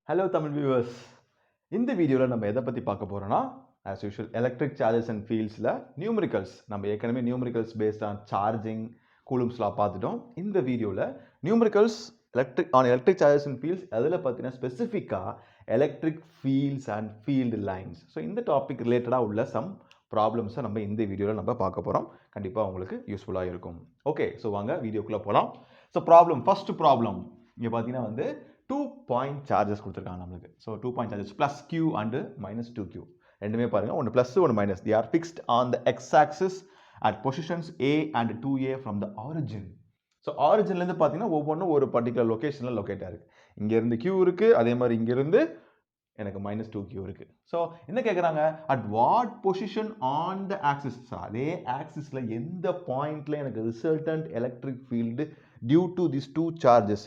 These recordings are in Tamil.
Hello Tamil viewers. இந்த வீடியோல நம்ம எதை பத்தி பார்க்க போறோம்னா as usual electric charges and fieldsல numericals நம்ம ஏற்கனவே numericals based on charging coulombs law பார்த்துட்டோம். இந்த வீடியோல numericals electric charges and fields அதில பார்த்தீனா ஸ்பெசிஃபிக்கா electric fields and field lines. So இந்த டாபிக் ரிலேட்டடா உள்ள some problems நம்ம இந்த வீடியோல நம்ம பார்க்க போறோம். கண்டிப்பா உங்களுக்கு யூஸ்ஃபுல்லா இருக்கும். ஓகே சோ வாங்க வீடியோக்குள்ள போலாம். So first problem இங்க பார்த்தீங்கன்னா வந்து 2 point charges கொடுத்திருக்காங்க நமக்கு. So 2 point charges plus q and minus 2q. ரெண்டுமே பாருங்க ஒன்னு plus ஒன்னு minus. They are fixed on the x axis at positions a and 2a from the origin. So originல இருந்து பாத்தீங்கன்னா ஒவ்வொன்றும் ஒரு particular locationல லொகேட் ஆயிருக்கு. இங்க இருந்து q இருக்கு, அதே மாதிரி இங்க இருந்து எனக்கு minus 2q இருக்கு. So என்ன கேக்குறாங்க? At what position on the axis? So அதே axisல எந்த பாயிண்ட்ல எனக்கு resultant electric field due to these two charges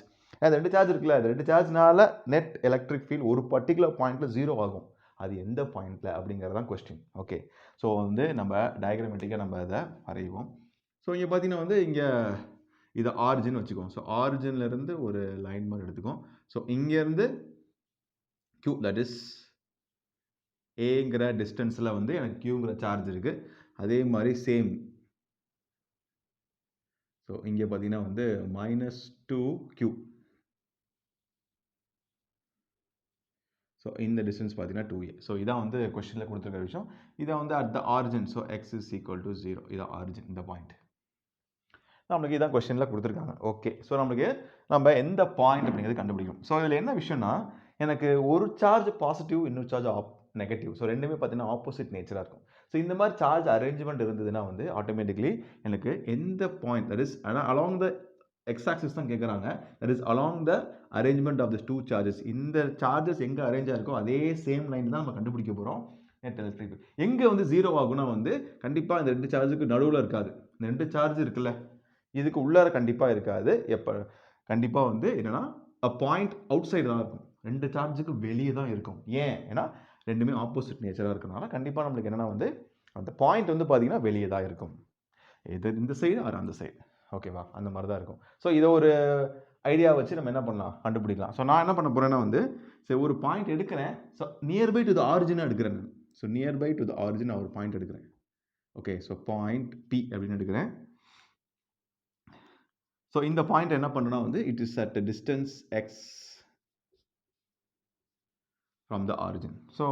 அந்த ரெண்டு சார்ஜ் இருக்குல்ல அந்த ரெண்டு சார்ஜ்னால நெட் எலக்ட்ரிக் ஃபீல்ட் ஒரு பர்டிகுலர் பாயிண்ட்ல 0 ஆகும். அது எந்த பாயிண்ட்ல அப்படிங்கிறது தான் क्वेश्चन. ஓகே ஸோ வந்து நம்ம டயக்ராமேட்டிக்காக நம்ம அதை வரைவோம். ஸோ இங்கே பார்த்தீங்கன்னா வந்து இங்கே இதை ஆரிஜின் வச்சுக்கோம். ஸோ ஆரிஜின்ல இருந்து ஒரு லைன் மாதிரி எடுத்துக்கோம். ஸோ இங்கேருந்து Q தட் இஸ் ஏங்கிற டிஸ்டன்ஸில் வந்து எனக்கு Qங்கிற சார்ஜ் இருக்கு. அதே மாதிரி சேம் ஸோ இங்கே பார்த்தீங்கன்னா வந்து -2Q. ஸோ இந்த டிஸ்டன்ஸ் பார்த்தீங்கன்னா 2a. ஸோ இதான் வந்து கொஸ்டினில் கொடுத்துருக்க விஷயம். இதை வந்து at the origin so X is equal to 0. இதான் ஆரிஜின் இந்த பாயிண்ட் நம்மளுக்கு இதான் கொஸ்டினில் கொடுத்துருக்காங்க. ஓகே ஸோ நம்ம எந்த பாயிண்ட் அப்படிங்கிறது கண்டுபிடிக்கணும். ஸோ இதில் என்ன விஷயம்னா எனக்கு ஒரு சார்ஜ் பாசிட்டிவ் இன்னொரு சார்ஜ் நெகட்டிவ். ஸோ ரெண்டுமே பார்த்தீங்கன்னா ஆப்போசிட் நேச்சராக இருக்கும். ஸோ இந்த மாதிரி சார்ஜ் அரேஞ்ச்மெண்ட் இருந்ததுன்னா வந்து ஆட்டோமேட்டிக்லி எனக்கு எந்த point that is along the x-axis தான் கேட்குறாங்க. that is along the arrangement of the two charges. இந்த சார்ஜஸ் எங்கே அரேஞ்ச் ஆயிருக்கோ அதே சேம் லைன் தான் நம்ம கண்டுபிடிக்க போகிறோம். நெட் எலக்ட்ரிக் ஃபீல்ட் எங்கே வந்து 0 ஆகும்னா வந்து கண்டிப்பாக இந்த ரெண்டு சார்ஜுக்கு நடுவில் இருக்காது. இந்த ரெண்டு சார்ஜ் இருக்குல்ல இதுக்கு உள்ளார கண்டிப்பாக இருக்காது. எப்போ கண்டிப்பாக வந்து என்னன்னா பாயிண்ட் அவுட் சைடு தான் இருக்கும். ரெண்டு சார்ஜுக்கு வெளியே தான் இருக்கும். ஏன்னா ரெண்டுமே ஆப்போசிட் நேச்சராக இருக்கனால கண்டிப்பாக நம்மளுக்கு என்னன்னா வந்து அந்த பாயிண்ட் வந்து பார்த்தீங்கன்னா வெளியே தான் இருக்கும். இது இந்த சைடு ஆர் அந்த சைடு. ஓகேவா அந்த மாதிரி தான் இருக்கும். ஸோ இதை ஒரு ஐடியா வச்சு நம்ம என்ன பண்ணலாம் கண்டுபிடிக்கலாம். ஸோ நான் என்ன பண்ண போகிறேன்னா வந்து சரி ஒரு பாயிண்ட் எடுக்கிறேன். So nearby to the origin எடுக்கிறேன். So nearby to the origin நான் ஒரு பாயிண்ட் எடுக்கிறேன். ஓகே ஸோ பாயிண்ட் பி அப்படின்னு எடுக்கிறேன். ஸோ இந்த பாயிண்ட் என்ன பண்ணுன்னா வந்து it is at distance X from the origin. So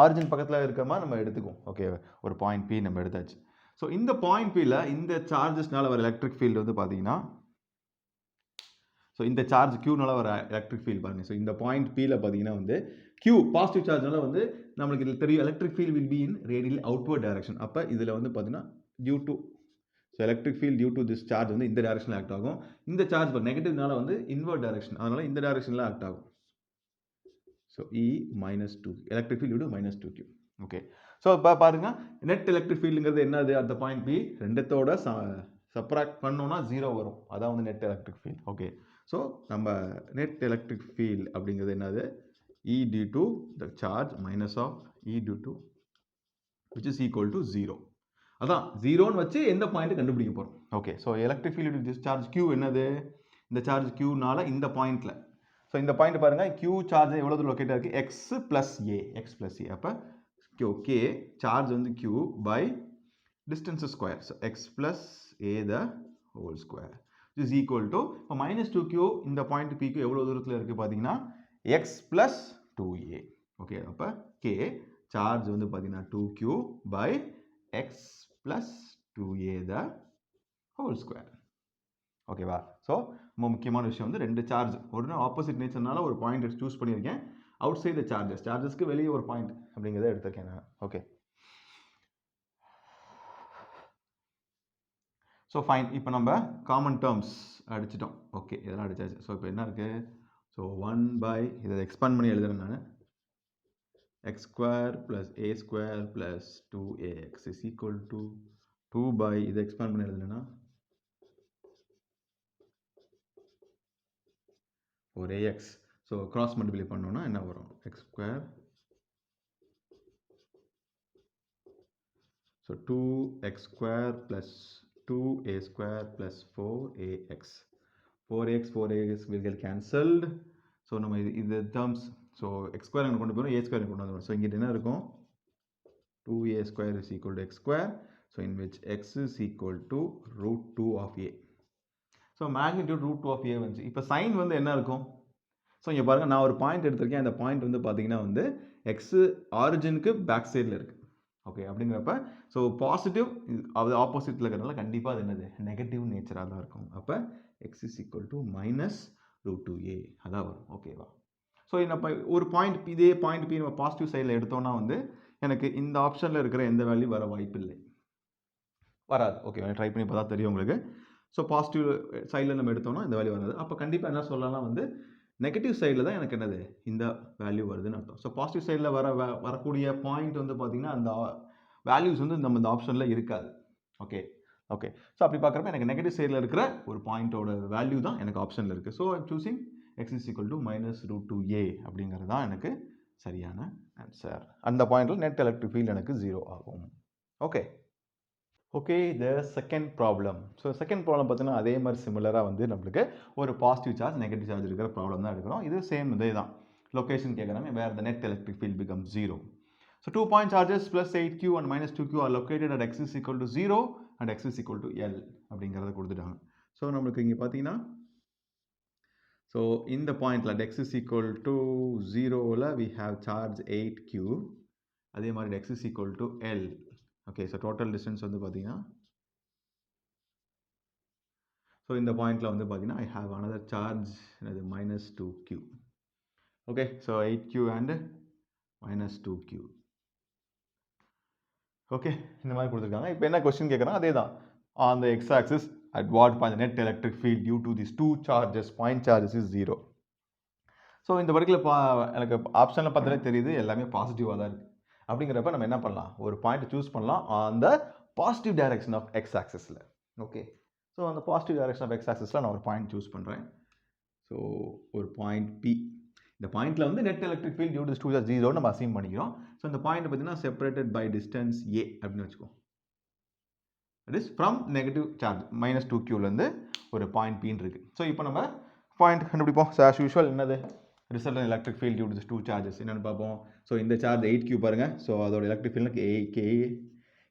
origin பக்கத்தில் இருக்கிற மாதிரி நம்ம எடுத்துக்குவோம். ஓகே ஒரு பாயிண்ட் பி நம்ம எடுத்தாச்சு. ஸோ இந்த பாயிண்ட் பியில் இந்த சார்ஜஸ்னால வர எலக்ட்ரிக் ஃபீல்டு வந்து பார்த்தீங்கன்னா ஸோ இந்த சார்ஜ் Qனால வர எலக்ட்ரிக் ஃபீல்டு பாருங்கள். ஸோ இந்த பாயிண்ட் பியில் பார்த்தீங்கன்னா வந்து Q பாசிட்டிவ் சார்ஜ்னால வந்து நம்மளுக்கு இதில் தெரியும் electric field will be in radial outward direction. அப்போ இதில் வந்து பார்த்தீங்கன்னா due to so electric field due to this charge வந்து இந்த டைரக்ஷனில் ஆக்ட் ஆகும். இந்த சார்ஜ் நெகட்டிவ்னால வந்து இன்வர்ட் டைரக்ஷன் அதனால இந்த டைரக்ஷனில் ஆக்ட் ஆகும். So E -2 electric field -2Q. Okay so இப்போ பாருங்க நெட் எலக்ட்ரிக் ஃபீல்டுங்கிறது என்னது அந்த பாயிண்ட் பி ரெண்டத்தோட சப்ராக்ட் பண்ணோம்னா 0 வரும். அதான் வந்து net electric field. Okay so நம்ம நெட் எலக்ட்ரிக் ஃபீல்டு அப்படிங்கிறது என்னது E due to the charge minus of E due to which is equal to 0. அதான் 0ன்னு வச்சு எந்த பாயிண்ட் கண்டுபிடிக்க போகிறோம். ஓகே ஸோ எலக்ட்ரிக் ஃபீல்டு டிஸ் சார்ஜ் Q என்னது இந்த சார்ஜ் Qனால இந்த பாயிண்ட்ல ஸோ இந்த பாயிண்ட் பாருங்க Q சார்ஜ் எவ்வளோ தூரம் லொக்கேட் ஆயிருக்கு எக்ஸ் பிளஸ் ஏ. அப்போ ஓகே சார்ஜ் வந்து Q by distance square so X plus A the whole square is equal to இப்போ -2Q இந்த பாயிண்ட் பிக்கு எவ்வளோ தூரத்தில் இருக்குது பார்த்தீங்கன்னா எக்ஸ் பிளஸ் 2a. ஓகே அப்போ கே சார்ஜ் வந்து பார்த்தீங்கன்னா 2Q by X plus 2a the whole square. ஓகேவா ஸோ ரொம்ப முக்கியமான விஷயம் வந்து ரெண்டு சார்ஜ் ஒரு ஆப்போசிட் நேச்சர்னால ஒரு பாயிண்ட் சூஸ் பண்ணியிருக்கேன். அவுட் சைட் த சார்ஜஸ்க்கு வெளியே ஒரு பாயிண்ட் அப்படிங்கிறத எடுத்திருக்கேன் நான். ஓகே ஸோ ஃபைன் இப்போ நம்ம காமன் டேர்ம்ஸ் அடிச்சிட்டோம். ஓகே இதெல்லாம் அடிச்சாச்சு. ஸோ இப்போ என்ன இருக்குது ஸோ 1 பை இதை எக்ஸ்பேண்ட் பண்ணி எழுதுறேன் நான் X square plus A square plus 2ax is equal to 2 by இதை எக்ஸ்பேண்ட் பண்ணி எழுதுனா ஒரு ax. ஸோ கிராஸ் மல்டிப்ளை பண்ணோன்னா என்ன வரும் X square so 2x square plus 2a square plus 4ax will get cancelled. So நம்ம இது terms ஸோ எக்ஸ் ஸ்கொயர் அங்கே கொண்டு போயிடும், ஏ ஸ்கொயர் கொண்டு வந்துடும். ஸோ இங்கிட்ட என்ன இருக்கும், 2a square is equal to x square. So in which x is equal to root 2 of a. So magnitude root 2 of a வந்துச்சு. இப்போ சைன் வந்து என்ன இருக்கும்? ஸோ இங்கே பாருங்கள், நான் ஒரு பாயிண்ட் எடுத்திருக்கேன். அந்த பாயிண்ட் வந்து பார்த்தீங்கன்னா வந்து எக்ஸ் ஆரிஜினுக்கு பேக் சைடில் இருக்குது. ஓகே, அப்படிங்கிறப்ப ஸோ பாசிட்டிவ் அது ஆப்போசிட்டில் இருக்கிறதுனால கண்டிப்பாக அது என்னது, நெகட்டிவ் நேச்சராக தான் இருக்கும். அப்போ X is equal to minus root 2a அதான் வரும். ஓகேவா? ஸோ நம்ம ஒரு பாயிண்ட் இதே பாயிண்ட் பி நம்ம பாசிட்டிவ் சைடில் எடுத்தோம்னா வந்து எனக்கு இந்த ஆப்ஷனில் இருக்கிற எந்த வேல்யூ வர வாய்ப்பு இல்லை, வராது. ஓகே, ட்ரை பண்ணி பார்த்தா தெரியும் உங்களுக்கு. ஸோ பாசிட்டிவ் சைடில் நம்ம எடுத்தோம்னா இந்த வேல்யூ வராது. அப்போ கண்டிப்பாக என்ன சொல்லலாம் வந்து நெகட்டிவ் சைடில் தான் எனக்கு என்னது இந்த வேல்யூ வருதுன்னு அர்த்தம். ஸோ பாசிட்டிவ் சைடில் வரக்கூடிய பாயிண்ட் வந்து பார்த்திங்கன்னா அந்த வேல்யூஸ் வந்து நம்ம இந்த ஆப்ஷனில் இருக்காது. ஓகே ஓகே ஸோ அப்படி பார்க்குறப்ப எனக்கு நெகட்டிவ் சைடில் இருக்கிற ஒரு பாயிண்ட்டோட வேல்யூ தான் எனக்கு ஆப்ஷனில் இருக்குது. So I'm choosing X is equal to minus root 2a அப்படிங்கிறது தான் எனக்கு சரியான ஆன்சர். அந்த பாயிண்டில் நெட் எலக்ட்ரிக் ஃபீல்ட் எனக்கு 0 ஆகும். Okay okay, the second problem. So second problem பார்த்தீங்கன்னா அதே மாதிரி சிமிலராக வந்து நம்மளுக்கு ஒரு பாசிட்டிவ் சார்ஜ் நெகட்டிவ் சார்ஜ் இருக்கிற ப்ராப்ளம் தான் எடுக்கிறோம். இது சேம் இதே தான். லொக்கேஷன் கேட்குறாங்க, where the net electric field become 0. So 2 point charges plus 8q and minus 2q are located at x is equal to 0 and x is equal to L அப்படிங்கிறத கொடுத்துட்டாங்க. ஸோ நம்மளுக்கு இங்கே பார்த்தீங்கன்னா ஸோ இந்த பாயிண்டில் at x is equal to 0ல் we have charge 8q, அதே மாதிரி x is equal to L. Okay, so total distance வந்து பார்த்தீங்கன்னா ஸோ இந்த பாயிண்டில் வந்து பார்த்தீங்கன்னா ஐ ஹாவ் அனதர் சார்ஜ் அது minus 2q. Okay, so 8q and minus 2q. Okay, இந்த மாதிரி கொடுத்துருக்காங்க. இப்போ என்ன கொஸ்டின் கேட்குறாங்க, அதே தான். On the X axis at what point net electric field due to this 2 charges point charges is 0. So இந்த பர்டிகுலர் எனக்கு ஆப்ஷனில் பார்த்தாலே தெரியுது எல்லாமே பாசிட்டிவாக தான் இருக்குது. அப்படிங்கிறப்ப நம்ம என்ன பண்ணலாம், ஒரு பாயிண்ட் சூஸ் பண்ணலாம் அந்த பாசிட்டிவ் டைரக்ஷன் ஆஃப் எக்ஸ் ஆக்சிஸில். ஓகே, ஸோ அந்த பாசிட்டிவ் டைரக்ஷன் ஆஃப் எக்ஸ் ஆக்சிஸில் நான் ஒரு பாயிண்ட் சூஸ் பண்ணுறேன். ஸோ ஒரு பாயிண்ட் பி, இந்த பாயிண்டில் வந்து net electric field due to 2 charge 0 நம்ம அசீம் பண்ணிக்கிறோம். ஸோ இந்த பாயிண்ட் பார்த்தீங்கன்னா செப்பரேட்டட் பை டிஸ்டன்ஸ் ஏ அப்படின்னு வச்சுக்கோம். It is from negative charge minus 2qலேருந்து ஒரு பாயிண்ட் பின்னு இருக்குது. ஸோ இப்போ நம்ம பாயிண்ட் கண்டுபிடிப்போம். ஸோ ஆஸ் யூஷுவல் என்னது result electric field due to this 2 charges என்னென்னு பார்ப்போம். ஸோ இந்த சார்ஜ் 8q பாருங்கள். ஸோ அதோட electric field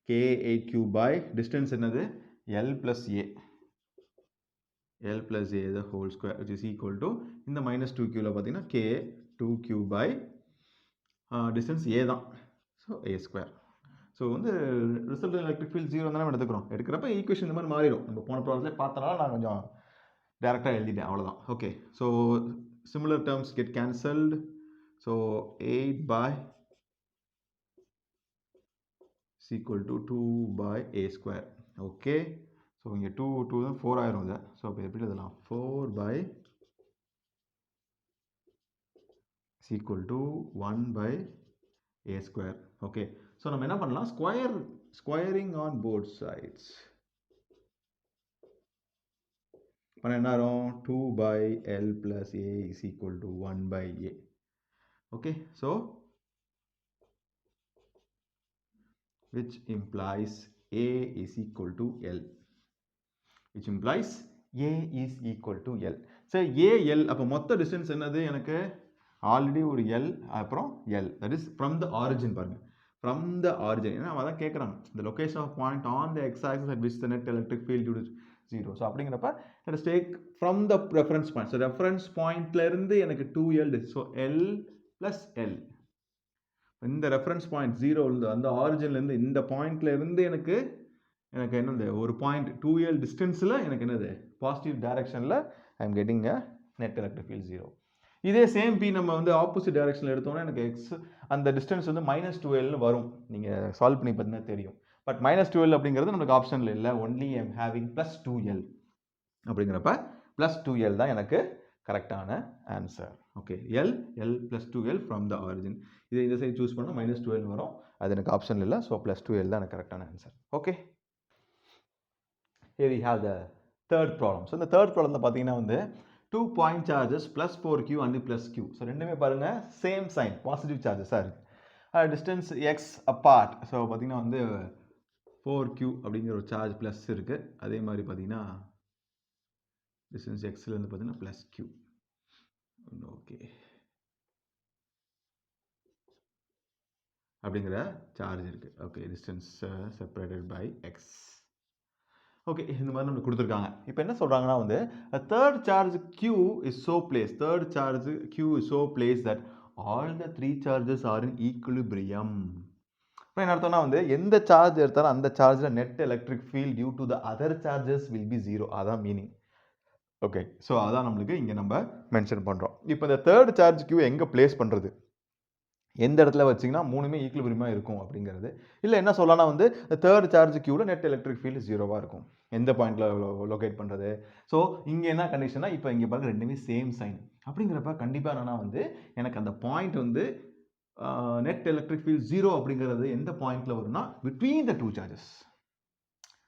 k 8q by distance என்னது L plus a the whole square which is equal to இந்த minus 2qல பார்த்தீங்கன்னா k 2q by distance a தான். So a square. ஸோ வந்து ரிசல்ட் எலக்ட்ரிக் ஃபீல்ட் 0 தானே எடுக்கிறப்ப ஈக்குவேஷன் இந்த மாதிரி மாறிடும். நம்ம போன ப்ராப்ளத்தில் பார்த்தனால நான் கொஞ்சம் டேரெக்டாக எழுதிட்டேன், அவ்வளோதான். Okay, so similar terms get cancelled. So 8 by is equal to 2 by a square. Okay, so இங்கே 2 தான் 4 ஆயிரும் இது. ஸோ அப்போ எப்படி எழுதலாம், 4 by is equal to 1 by a square. Okay, so நம்ம என்ன பண்ணலாம், ஸ்கொயரிங் ஆன் போத் சைட்ஸ் பண்ண என்ன ஆகும், 2 by L plus a is equal to 1 by a. Okay, so which implies a is equal to L. which implies a is equal to L. So AL அப்போ மொத்த டிஸ்டன்ஸ் என்னது, எனக்கு ஆல்ரெடி ஒரு L அப்புறம் L, that is from the origin. பாருங்கள், from the origin ஏன்னா அதான் கேட்குறாங்க, the location of point on the x-axis at which the net electric field due to 0. So அப்படிங்கிறப்ப let us take from the reference point. So reference பாயிண்ட்லேருந்து எனக்கு 2L, so L plus L. இந்த ரெஃபரன்ஸ் பாயிண்ட் 0 அந்த ஆரிஜின்லேருந்து இந்த பாயிண்ட்லேருந்து எனக்கு என்னது ஒரு பாயிண்ட் 2L டிஸ்டன்ஸில் எனக்கு என்னது பாசிட்டிவ் டைரக்ஷனில் I am getting a net electric field 0. இதே சேம் பி நம்ம வந்து ஆப்போசிட் டைரக்ஷனில் எடுத்தோம்னா எனக்கு எக்ஸ் அந்த டிஸ்டன்ஸ் வந்து -12ன்னு வரும். நீங்கள் சால்வ் பண்ணி பார்த்தீங்கன்னா தெரியும். பட் -12 அப்படிங்கிறது நமக்கு ஆப்ஷனில் இல்லை, only I am having +2L. அப்படிங்கிறப்ப +2L தான் எனக்கு கரெக்டான answer. Okay, L plus 2L from the origin. இதை இந்த சைடு சூஸ் பண்ணால் -12 வரும், அது எனக்கு ஆப்ஷன் இல்லை. ஸோ +2L தான் எனக்கு கரெக்டான answer. Okay, here we have the third problem. So இந்த தேர்ட் ப்ராப்ளம் பார்த்தீங்கன்னா வந்து 2 point charges plus 4q and plus q. So ரெண்டுமே பாருங்கள் சேம் சைன், பாசிட்டிவ் சார்ஜஸாக இருக்குது. Distance X apart. ஸோ பார்த்தீங்கன்னா வந்து 4q அப்படிங்கிற ஒரு சார்ஜ் ப்ளஸ் இருக்குது. அதே மாதிரி பார்த்தீங்கன்னா டிஸ்டன்ஸ் எக்ஸ்லேருந்து பார்த்தீங்கன்னா +q. ஓகே, அப்படிங்கிற சார்ஜ் இருக்குது. Okay, distance separated by x. Okay, இந்த மாதிரி நமக்கு கொடுத்துருக்காங்க. இப்போ என்ன சொல்கிறாங்கன்னா வந்து third charge Q is so placed, third charge Q is so placed that all the three charges are in equilibrium. இப்போ என்ன அர்த்தம்னா வந்து எந்த சார்ஜ் எடுத்தாலும் அந்த சார்ஜில் net electric field due to the other charges will be zero. அதான் மீனிங். ஓகே, ஸோ அதான் நம்மளுக்கு இங்கே நம்ம மென்ஷன் பண்ணுறோம். இப்போ இந்த தேர்ட் சார்ஜ் Q எங்கே பிளேஸ் பண்ணுறது, எந்த இடத்துல வச்சிங்கன்னா மூணுமே ஈக்குலிபிரியமாக இருக்கும் அப்படிங்கிறது. இல்லை என்ன சொல்லலாம்னா வந்து தேர்ட் சார்ஜ் Qவில் நெட் எலக்ட்ரிக் ஃபீல்டு ஜீரோவாக இருக்கும். எந்த பாயிண்டில் லொக்கேட் பண்ணுறது? ஸோ இங்கே என்ன கண்டிஷனா, இப்போ இங்கே பாருங்க ரெண்டுமே சேம் சைன் அப்படிங்கிறப்ப கண்டிப்பாக என்னன்னா வந்து எனக்கு அந்த பாயிண்ட் வந்து நெட் எலக்ட்ரிக் ஃபீல்ட் ஜீரோ அப்படிங்கிறது எந்த பாயிண்டில் வரும்னா between the two charges.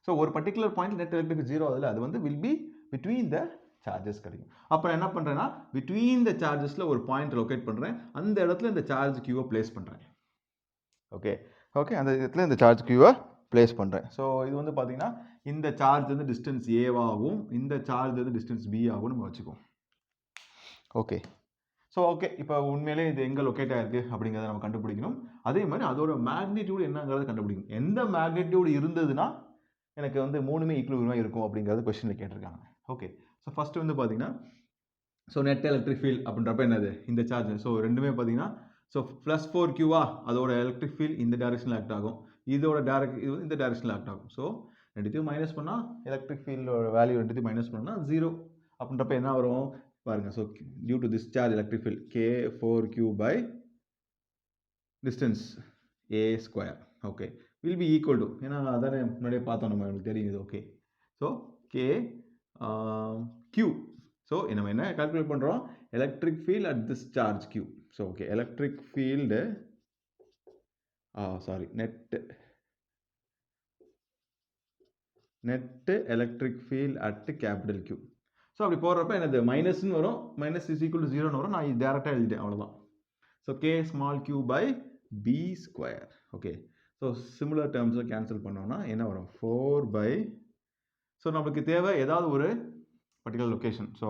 So ஒரு particular point net electric zero அதில் அது வந்து will be between the charges கிடைக்கும். அப்போ என்ன பண்ணுறேன்னா பிட்வீன் த சார்ஜஸில் ஒரு பாயிண்ட் லொக்கேட் பண்ணுறேன், அந்த இடத்துல இந்த சார்ஜ் Qவை பிளேஸ் பண்ணுறேன். ஓகே ஓகே, அந்த இடத்துல இந்த சார்ஜ் Qவை பிளேஸ் பண்ணுறேன். ஸோ இது வந்து பார்த்தீங்கன்னா இந்த சார்ஜ் வந்து டிஸ்டன்ஸ் ஏவாகவும் இந்த சார்ஜ் வந்து டிஸ்டன்ஸ் பி ஆகும் நம்ம வச்சுக்குவோம். ஓகே, ஸோ ஓகே, இப்போ உண்மையிலே இது எங்கே லொக்கேட் ஆகிருக்கு அப்படிங்கிறத நம்ம கண்டுபிடிக்கணும். அதே மாதிரி அதோட மேக்னிடியூட் என்னங்கிறத கண்டுபிடிக்கணும். எந்த மேக்னிடியூட் இருந்ததுன்னா எனக்கு வந்து மூணுமே ஈக்குவலாக இருக்கும் அப்படிங்கிறது கொஸ்டினில் கேட்டிருக்காங்க. ஓகே, ஸோ ஃபஸ்ட்டு வந்து பார்த்தீங்கன்னா ஸோ நெட் எலக்ட்ரிக் ஃபீல்ட் அப்படின்றப்ப என்னது இந்த சார்ஜ். ஸோ ரெண்டுமே பார்த்தீங்கன்னா ஸோ ப்ளஸ் 4Qவா அதோட எலக்ட்ரிக் ஃபீல்ட் இந்த டைரக்ஷனில் ஆக்ட் ஆகும், இதோட இது இந்த டைரக்ஷனில் ஆக்ட் ஆகும். ஸோ ரெண்டுத்தையும் மைனஸ் பண்ணால் எலக்ட்ரிக் ஃபீல்டோட வேல்யூ ரெண்டுத்தையும் மைனஸ் பண்ணால் ஜீரோ அப்படின்றப்ப என்ன வரும் பாருங்க. So due to this charge electric field K4Q by distance A square. Okay, will be equal to, ஏன்னா அதானே முன்னாடியே பார்த்தோம் நம்ம, எனக்கு தெரியுது. Okay, so K Q. So நம்ம என்ன கால்குலேட் பண்ணுறோம், electric field at this charge Q. So okay, electric field sorry net electric field at capital Q. So அப்படி போடுறப்ப என்னது மைனஸ்ன்னு வரும், மைனஸ் இஸ் ஈக்குவல் டு ஜீரோன்னு வரும். நான் டேரெக்டாக எழுதிட்டேன், அவ்வளோதான். So K small q by B square. Okay, so similar டேர்ம்ஸை கேன்சல் பண்ணோம்னா என்ன வரும் 4 by, ஸோ நமக்கு தேவை ஏதாவது ஒரு பர்டிகுலர் லொக்கேஷன். ஸோ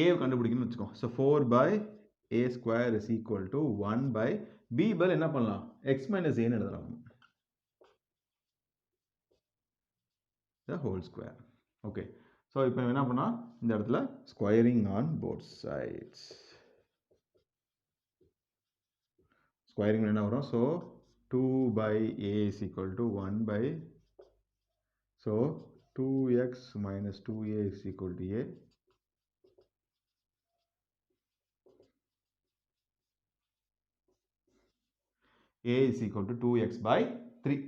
ஏ கண்டுபிடிக்கணும்னு வச்சுக்கோ. So 4 by A square is equal to 1 by B பல் என்ன பண்ணலாம், x minus a ன்னு எழுதலாம், the whole square. Okay, so இப்போ என்ன பண்ணால் இந்த இடத்துல squaring on both sides. Squaring என்ன வரும், so 2 by a is equal to 1 by, so 2x minus 2a is equal to a. A is equal to 2x by 3.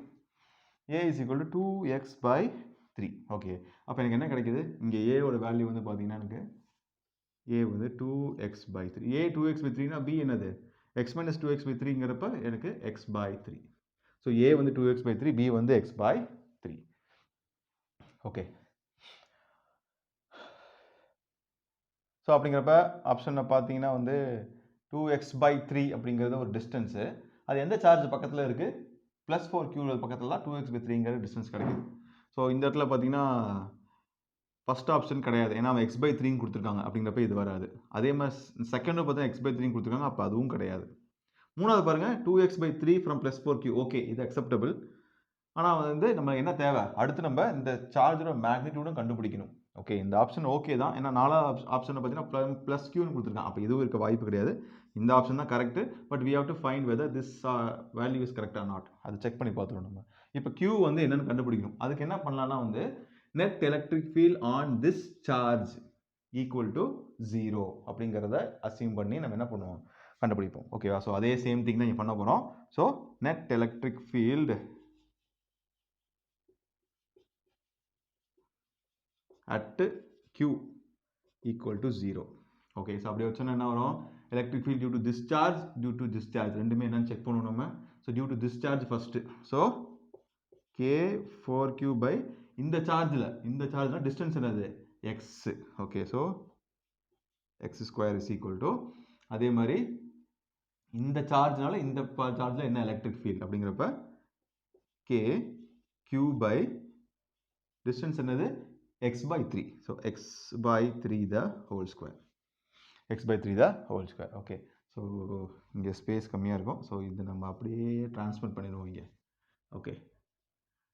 A is equal to 2x by 3. Okay, அப்போ எனக்கு என்ன கிடைக்குது, இங்கே a ஓட வேல்யூ வந்து பார்த்தீங்கன்னா எனக்கு a வந்து 2x by 3. a 2x by 3னா b என்னது x minus 2x by 3ங்கிறப்ப எனக்கு x by 3. ஸோ a வந்து 2x by 3, b வந்து x by 3. ஓகே, ஸோ அப்படிங்கிறப்ப ஆப்ஷனில் பார்த்தீங்கன்னா வந்து 2x by 3 அப்படிங்கிறது ஒரு டிஸ்டன்ஸு. அது எந்த சார்ஜ் பக்கத்தில் இருக்குது, ப்ளஸ் 4Q பக்கத்தில் தான் 2x by 3ங்கிற டிஸ்டன்ஸ் கிடைக்குது. ஸோ இந்த இடத்துல பார்த்தீங்கன்னா ஃபஸ்ட் ஆப்ஷன் கிடையாது, ஏன்னா அவன் x by 3ன்னு கொடுத்துருக்காங்க. அப்படிங்கிறப்ப இது வராது. அதே மாதிரி செகண்டும் பார்த்தா x by 3 கொடுத்துருக்காங்க, அப்போ அதுவும் கிடையாது. மூணாவது பாருங்கள் 2x by 3 from plus 4Q. Okay, இது அக்செப்டபிள். ஆனால் வந்து நம்ம என்ன தேவை, அடுத்து நம்ம இந்த சார்ஜோட மேக்னிடியூடும் கண்டுபிடிக்கணும். ஓகே, இந்த ஆப்ஷன் ஓகே தான், ஏன்னா நாலாவது ஆப்ஷனை பார்த்தீங்கன்னா ப்ளஸ் Qன்னு கொடுத்துருக்கான், அப்போ இதுவும் இருக்க வாய்ப்பு கிடையாது. இந்த ஆப்ஷன் தான் correct. But we have to find whether this value is correct or not. அது செக் பண்ணி பார்த்துருவோம் நம்ம. இப்போ Q வந்து என்னன்னு கண்டுபிடிக்கணும். அதுக்கு என்ன பண்ணலாம்னா வந்து net electric field on this charge equal to 0 அப்படிங்கிறத அசியூம் பண்ணி நம்ம என்ன பண்ணுவோம், கண்டுபிடிப்போம். ஓகேவா, ஸோ அதே சேம் திங் தான் இங்கே பண்ண போகிறோம். So net electric field at Q equal to 0. Okay, so அப்படி வச்சோன்னா என்ன வரும், electric field due to this charge ரெண்டுமே என்னன்னு செக் பண்ணுவோம் நம்ம. So due to this charge first, so K4Q by இந்த சார்ஜில் டிஸ்டன்ஸ் என்னது x. Okay, so x square is equal to, அதே மாதிரி இந்த சார்ஜ்னால இந்த சார்ஜில் என்ன எலக்ட்ரிக் ஃபீல்ட் அப்படிங்கிறப்ப KQ by டிஸ்டன்ஸ் என்னது x by 3. So x by 3 the whole square. x by 3 the whole square. Okay. So so இங்கே ஸ்பேஸ் கம்மியாக இருக்கும். ஸோ இது நம்ம அப்படியே ட்ரான்ஸ்ஃபர் பண்ணிடுவோம் இங்கே. ஓகே,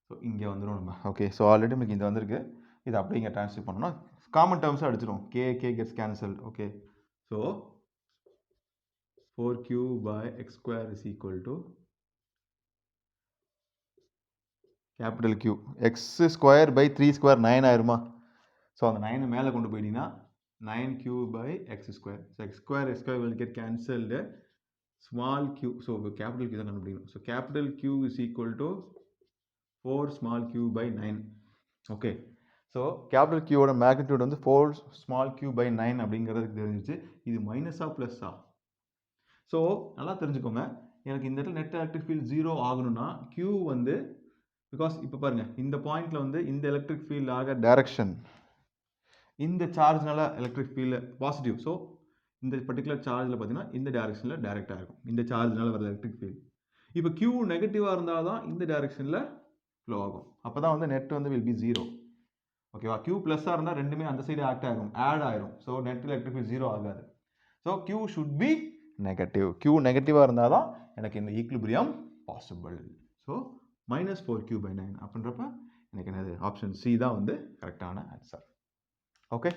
ஸோ இங்கே வந்துடும் நம்ம. ஓகே, ஸோ ஆல்ரெடி நமக்கு இது வந்திருக்கு. இது அப்படியே இங்கே ட்ரான்ஸ்ஃபர் பண்ணோம்னா காமன் டேர்ம்ஸாக அடிச்சிடும். K gets cancel. Okay, so 4q by x square is equal to capital Q. x square by 3 square 9 ஆயிருமா? ஸோ அந்த 9 மேலே கொண்டு போயிட்டீங்கன்னா 9q by x square. So x square will get cancelled. Small q, so capital Q தான் கண்டுபிடிக்கணும். So capital Q is equal to 4 small q by 9. Okay, so capital கியூவோட மேக்னிடியூட் வந்து 4 ஸ்மால் q by 9 அப்படிங்கிறதுக்கு தெரிஞ்சிச்சு. இது மைனஸா ப்ளஸ்ஸா? ஸோ நல்லா தெரிஞ்சுக்கோங்க, எனக்கு இந்த இடத்துல நெட் எலக்ட்ரிக் ஃபீல்ட் 0 ஆகணும்னா q வந்து, பிகாஸ் இப்போ பாருங்கள் இந்த பாயிண்டில் வந்து இந்த எலக்ட்ரிக் ஃபீல்ட் ஆக டைரக்ஷன் இந்த சார்ஜ்னால எலக்ட்ரிக் ஃபீல்டு பாசிட்டிவ். ஸோ இந்த பர்டிகுலர் சார்ஜில் பார்த்தீங்கன்னா இந்த டைரக்ஷனில் டைரெக்டாக இருக்கும் இந்த சார்ஜ்னால வர எலக்ட்ரிக் ஃபீல்டு. இப்போ q நெகட்டிவாக இருந்தால் தான் இந்த டைரக்ஷனில் ஃப்ளோ ஆகும். அப்போ தான் வந்து நெட் வந்து வில் பி 0. ஓகேவா? q ப்ளஸ்ஸாக இருந்தால் ரெண்டுமே அந்த சைடு ஆக்ட் ஆகும், ஆட் ஆயிரும். ஸோ நெட் எலக்ட்ரிக் ஃபீல்ட் 0 ஆகாது. So q should be negative. q நெகட்டிவாக இருந்தால் தான் எனக்கு இந்த equilibrium possible. So -4q by 9 அப்படின்றப்ப எனக்கு என்னது ஆப்ஷன் சி தான் வந்து கரெக்டான answer. Okay,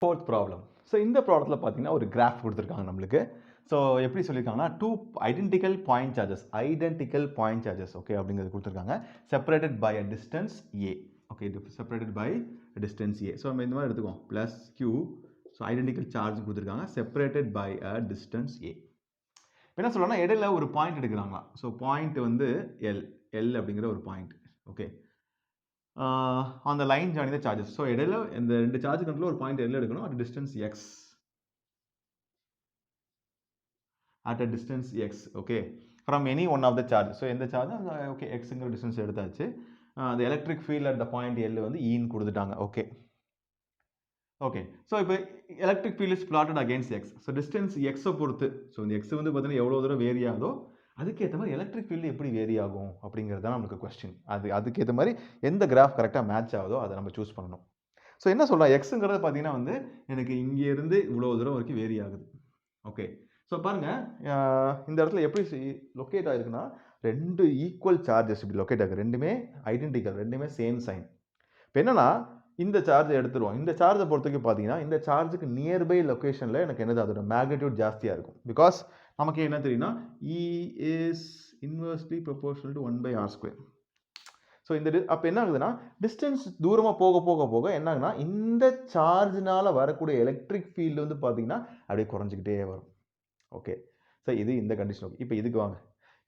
fourth problem. So இந்த ப்ராப்ளத்தில் பார்த்தீங்கன்னா ஒரு கிராஃப் கொடுத்துருக்காங்க நம்மளுக்கு. ஸோ எப்படி சொல்லியிருக்காங்கன்னா 2 ஐடென்டிக்கல் பாயிண்ட் சார்ஜஸ் ஓகே அப்படிங்கிறது கொடுத்துருக்காங்க. Separated by a distance a. Okay, separated by distance a. So நம்ம இந்த மாதிரி எடுத்துக்கோம் plus q. So identical charge கொடுத்துருக்காங்க separated by a distance a. இப்போ என்ன சொல்லணும்னா இடையில ஒரு பாயிண்ட் எடுக்கிறாங்களா. ஸோ பாயிண்ட் வந்து எல் அப்படிங்கிற ஒரு பாயிண்ட். ஓகே, அந்த line join the charges. So இடையில இந்த ரெண்டு சார்ஜ் கண்ட்ரோல் ஒரு பாயிண்ட் எல் எடுக்கணும் at distance x. At a distance x. Okay, from any one of the charge. So எந்த சார்ஜ் ஓகே எக்ஸுங்கிற டிஸ்டன்ஸ் எடுத்தாச்சு. அந்த electric field at the point L வந்து ஈன்னு கொடுத்துட்டாங்க. ஓகே ஓகே, ஸோ இப்போ electric field is plotted against X. So distance எக்ஸை பொறுத்து, ஸோ இந்த எக்ஸ் வந்து பார்த்தீங்கன்னா எவ்வளோ தூரம் வேரி ஆகுதோ அதுக்கேற்ற மாதிரி எலக்ட்ரிக் ஃபீல்டு எப்படி வேரி ஆகும் அப்படிங்கிறது தான் நமக்கு கொஸ்டின். அதுக்கேற்ற மாதிரி எந்த கிராஃப் கரெக்டாக மேட்ச் ஆகுதோ அதை நம்ம சூஸ் பண்ணணும். ஸோ என்ன சொல்லலாம், எக்ஸுங்கிறது பார்த்தீங்கன்னா வந்து எனக்கு இங்கேருந்து இவ்வளோ தூரம் வரைக்கும் வேரி ஆகுது. ஓகே, ஸோ பாருங்கள் இந்த இடத்துல எப்படி லொக்கேட் ஆகிருக்குன்னா ரெண்டு ஈக்குவல் சார்ஜஸ் இப்படி லொக்கேட் ஆகுது. ரெண்டுமே ஐடென்டிக்கல், ரெண்டுமே சேம் சைன். இப்போ என்னன்னா இந்த சார்ஜை எடுத்துருவோம். இந்த சார்ஜை பொறுத்தவரைக்கும் பார்த்தீங்கன்னா இந்த சார்ஜுக்கு நியர்பை லொக்கேஷனில் எனக்கு என்னது அதோட மேக்னிடியூட் ஜாஸ்தியாக இருக்கும். பிகாஸ் நமக்கு என்ன தெரியும்னா E is inversely proportional to 1/r². So இந்த அப்போ என்ன ஆகுதுன்னா டிஸ்டன்ஸ் தூரமாக போக போக போக என்ன ஆகுதுன்னா இந்த சார்ஜினால் வரக்கூடிய எலக்ட்ரிக் ஃபீல்டு வந்து பார்த்தீங்கன்னா அப்படியே குறைஞ்சிக்கிட்டே வரும். ஓகே, ஸோ இது இந்த கண்டிஷன். ஓகே, இப்போ இதுக்கு வாங்க.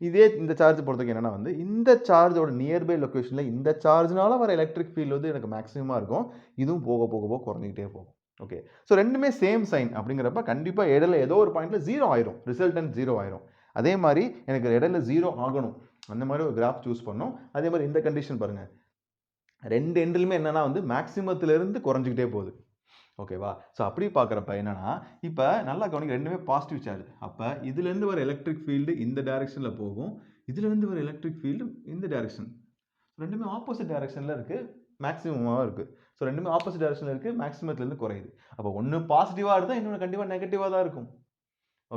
இதே இந்த சார்ஜ் பொறுத்தவரைக்கும் என்னன்னா வந்து இந்த சார்ஜோட நியர்பை லொக்கேஷனில் இந்த சார்ஜினால வர எலக்ட்ரிக் ஃபீல்டு வந்து எனக்கு மேக்ஸிமமாக இருக்கும். இதுவும் போக போக போக குறைஞ்சிக்கிட்டே போகும். ஓகே, ஸோ ரெண்டுமே சேம் சைன் அப்படிங்கிறப்ப கண்டிப்பாக இடையில ஏதோ ஒரு பாயிண்டில் 0 ஆயிரும், ரிசல்டன்ட் 0 ஆயிரும். அதே மாதிரி எனக்கு இடையில 0 ஆகணும், அந்த மாதிரி ஒரு கிராஃப் சூஸ் பண்ணணும். அதே மாதிரி இந்த கண்டிஷன் பாருங்கள், ரெண்டு எண்ட்லையுமே என்னன்னா வந்து மேக்ஸிமத்திலிருந்து குறைஞ்சிக்கிட்டே போகுது. ஓகேவா? ஸோ அப்படி பார்க்குறப்ப என்னன்னா இப்போ நல்லா கவனிக்க, ரெண்டுமே பாசிட்டிவ் சார்ஜ். அப்போ இதுலேருந்து வர எலக்ட்ரிக் ஃபீல்டு இந்த டைரக்ஷனில் போகும், இதுலேருந்து வர எலக்ட்ரிக் ஃபீல்டு இந்த டைரக்ஷன். ரெண்டுமே ஆப்போசிட் டைரக்ஷனில் இருக்குது, மேக்ஸிமமாக இருக்குது. ஸோ ரெண்டுமே ஆப்போசிட் டைரக்ஷனில் இருக்குது, மேக்ஸிமத்துலேருந்து குறையுது. அப்போ ஒன்று பாசிட்டிவாக இருந்தால் இன்னொன்று கண்டிப்பாக நெகட்டிவாக தான் இருக்கும்.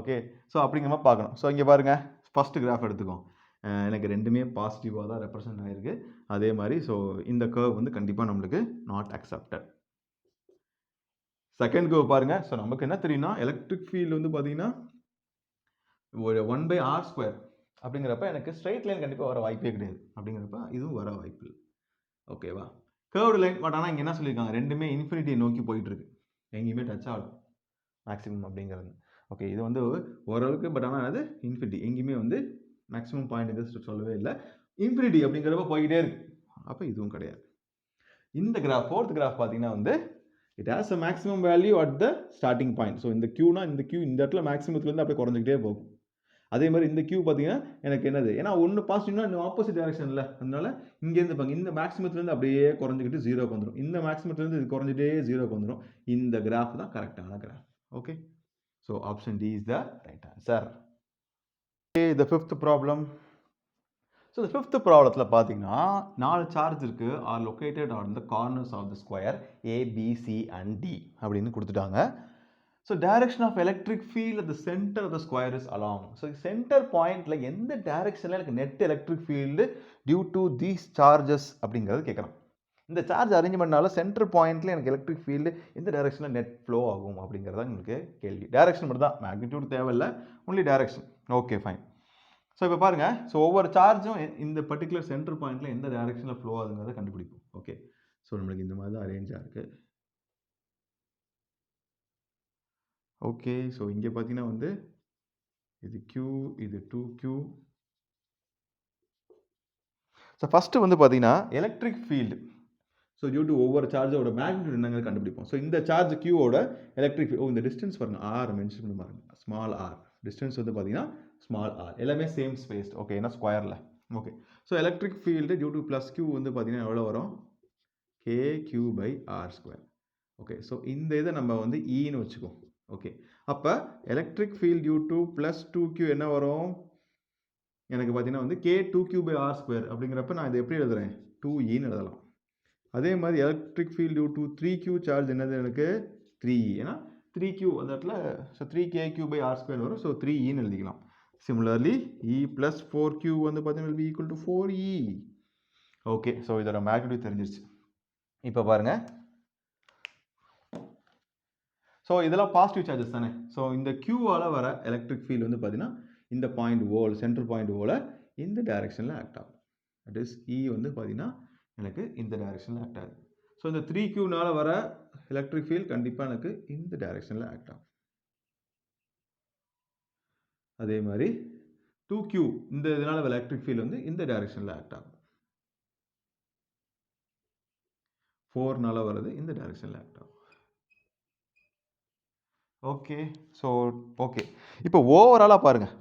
ஓகே, ஸோ அப்படிங்கிற மாதிரி பார்க்கணும். ஸோ இங்கே பாருங்கள், ஃபஸ்ட்டு கிராஃப் எடுத்துக்கோம். எனக்கு ரெண்டுமே பாசிட்டிவாக தான் ரெப்ரசன்ட் ஆகிருக்கு. அதே மாதிரி ஸோ இந்த கர்வ் வந்து கண்டிப்பாக நம்மளுக்கு நாட் அக்செப்டட். செகண்ட் கர்வ் பாருங்கள். ஸோ நமக்கு என்ன தெரியும்னா எலக்ட்ரிக் ஃபீல்டு வந்து பார்த்தீங்கன்னா 1/r² அப்படிங்கிறப்ப எனக்கு ஸ்ட்ரைட் லைன் கண்டிப்பாக வர வாய்ப்பே கிடையாது. அப்படிங்கிறப்ப இதுவும் வர வாய்ப்பு இல்லை. ஓகேவா? கர்வ்டு லைன், பட் ஆனால் இங்கே என்ன சொல்லியிருக்காங்க, ரெண்டுமே இன்ஃபினிட்டியை நோக்கி போயிட்டுருக்கு, எங்கேயுமே டச் ஆகும் மேக்ஸிமம் அப்படிங்கிறது. ஓகே, இது வந்து ஓரளவுக்கு, பட் ஆனால் அது இன்ஃபினிட்டி, எங்கேயுமே வந்து மேக்ஸிமம் பாயிண்ட் சொல்லவே இல்லை. இன்ஃபினிட்டி அப்படிங்கிறப்ப போய்கிட்டே இருக்கு. அப்போ இதுவும் கிடையாது. இந்த கிராஃப், ஃபோர்த் கிராஃப் பார்த்தீங்கன்னா வந்து it has a maximum value at the starting point. So இந்த க்யூனா இந்த க்யூ இந்த இடத்துல மேக்ஸிமத்துலேருந்து அப்படியே குறைஞ்சிக்கிட்டே போகும். அதே மாதிரி இந்த க்யூ பார்த்தீங்கன்னா எனக்கு என்னது, ஏன்னா ஒன்று பாசிட்டிவ்னா இன்னும் ஆப்போசிட் டைரக்ஷனில், அதனால இங்கேருந்து பாருங்க இந்த மேக்ஸிமத்துலேருந்து அப்படியே குறைஞ்சிக்கிட்டு 0க்கு வந்துடும். இந்த மேக்ஸிமத்துலேருந்து இது குறைஞ்சிட்டே 0க்கு வந்துடும். இந்த கிராஃப் தான் கரெக்டான graph. Okay, so option D is the right answer. Okay, the fifth problem. So இந்த ஃபிஃப்த் ப்ராப்ளத்தில் பார்த்தீங்கன்னா 4 சார்ஜ் இருக்குது, are located on the corners of the square A B C and D அப்படின்னு கொடுத்துட்டாங்க. So direction of electric field at the centre of the square is along. So centre பாயிண்ட்ல எந்த டைரக்ஷனில் எனக்கு net electric field due to these charges அப்படிங்கிறது கேட்குறோம். இந்த சார்ஜ் அரேஞ்ச்மெண்ட்னால சென்டர் பாயிண்ட்ல எனக்கு எலக்ட்ரிக் ஃபீல்டு எந்த டைரக்ஷனில் நெட் ஃப்ளோ ஆகும் அப்படிங்கிறதா உங்களுக்கு கேள்வி. டைரக்ஷன் மட்டும் தான், மேக்னிடியூட் தேவையில்லை, only direction. Okay fine. So இப்போ பாருங்க, ஸோ ஒவ்வொரு சார்ஜும் இந்த பர்டிகுலர் சென்டர் பாயிண்ட்ல எந்த டைரக்ஷனில் ஃப்ளோ ஆகுங்கிறத கண்டுபிடிப்போம். ஓகே, ஸோ நம்மளுக்கு இந்த மாதிரி தான் அரேஞ்சாக இருக்கு. ஓகே, ஸோ இங்கே பார்த்தீங்கன்னா வந்து இது Q, இது 2Q. ஸோ ஃபஸ்ட்டு வந்து பார்த்தீங்கன்னா electric field. So due to ஒவ்வொரு சார்ஜோட மேக்னிடியூட் என்னங்க கண்டுபிடிப்போம். ஸோ இந்த சார்ஜ் Qவோட எலக்ட்ரிக் இந்த டிஸ்டன்ஸ் பாருங்க, R மென்ஷன் பண்ணி பாருங்க, ஸ்மால் ஆர். டிஸ்டன்ஸ் வந்து பார்த்தீங்கன்னா ஸ்மால் ஆர், எல்லாமே சேம் ஸ்பேஸ். ஓகே, ஏன்னா ஸ்கொயரில். Okay, so electric field due to plus Q வந்து பார்த்தீங்கன்னா எவ்வளோ வரும், KQ/R². ஓகே, ஸோ இந்த இதை நம்ம வந்து ஈன்னு வச்சுக்கோம். ஓகே, அப்போ electric field due to plus 2Q என்ன வரும் எனக்கு பார்த்தீங்கன்னா வந்து K2Q/R² அப்படிங்கிறப்ப நான் இதை எப்படி எழுதுறேன், 2Eன்னு எழுதலாம். அதே மாதிரி electric field due to 3Q charge என்னது எனக்கு 3E, ஏன்னா 3Q அந்த இடத்துல ஸோ 3KQ/R² வரும். ஸோ 3Eன்னு எழுதிக்கலாம். சிமிலர்லி E + 4Q வந்து பார்த்தீங்கன்னா will be equal to 4E. Okay, so இதோட மேக்னிடியூட் தெரிஞ்சிருச்சு. இப்போ பாருங்க, ஸோ இதெல்லாம் பாசிட்டிவ் சார்ஜஸ் தானே. ஸோ இந்த Qவால் வர எலக்ட்ரிக் ஃபீல்டு வந்து பார்த்தீங்கன்னா இந்த பாயிண்ட் ஓல், சென்ட்ரல் பாயிண்ட் ஓல இந்த டைரக்ஷனில் ஆக்ட் ஆகும். தட் இஸ் E வந்து பார்த்தீங்கன்னா எனக்கு இந்த டைரக்ஷனில் ஆக்ட் ஆகுது. ஸோ இந்த 3Qனால வர எலக்ட்ரிக் ஃபீல்டு கண்டிப்பாக எனக்கு இந்த டைரக்ஷனில் ஆக்ட் ஆகும். அதே மாதிரி 2Q இந்த இதனால எலக்ட்ரிக் ஃபீல்டு வந்து இந்த டைரக்ஷனில் ஆக்ட் ஆகும். 4னால வர்றது இந்த டைரக்ஷனில் ஆக்ட் ஆகும். ஓகே, ஸோ ஓகே, இப்போ ஓவராலாக பாருங்கள்.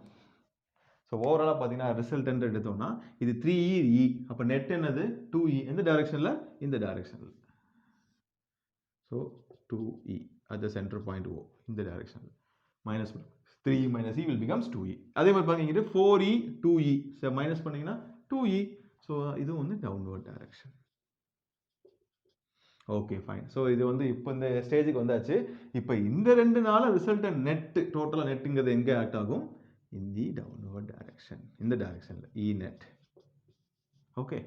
ஸோ ஓவராலாக பார்த்தீங்கன்னா ரிசல்டன்ட் எடுத்தோம்னா இது 3E, அப்போ நெட் என்னது 2E, எந்த டைரக்ஷனில், இந்த டைரக்ஷனில். So 2E at the center point O, இந்த டைரக்ஷனில். Minus 3E minus E will becomes 2E. அதே மாதிரி பார்த்தீங்கன்னா 4E 2E, ஸோ மைனஸ் பண்ணிங்கன்னா 2E. ஸோ இது வந்து downward direction. Okay fine. So இது வந்து இப்போ இந்த ஸ்டேஜுக்கு வந்தாச்சு. இப்போ இந்த 2 நாள் ரிசல்டன்ட் நெட், டோட்டலாக நெட்டுங்கிறது எங்கே ஆக்ட் ஆகும், in the downward direction, இந்த டைரக்ஷனில் E net. Okay,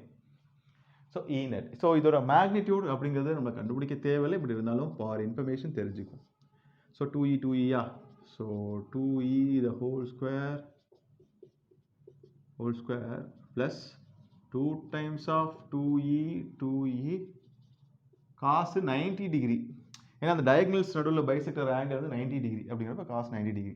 so E net. So இதோட மேக்னிடியூட் அப்படிங்கிறது நம்ம கண்டுபிடிக்க தேவையில்லை, இப்படி இருந்தாலும் ஃபார் இன்ஃபர்மேஷன் தெரிஞ்சுக்கும். ஸோ 2E 2Eயா, so 2E the whole square plus 2 times of 2E cos 90 degree. ஏன்னா அந்த டயக்னல்ஸ் நடுவில் பைசெக்டர் ஆங்கிள் வந்து 90 டிகிரி அப்படிங்கிறப்ப cos 90 டிகிரி.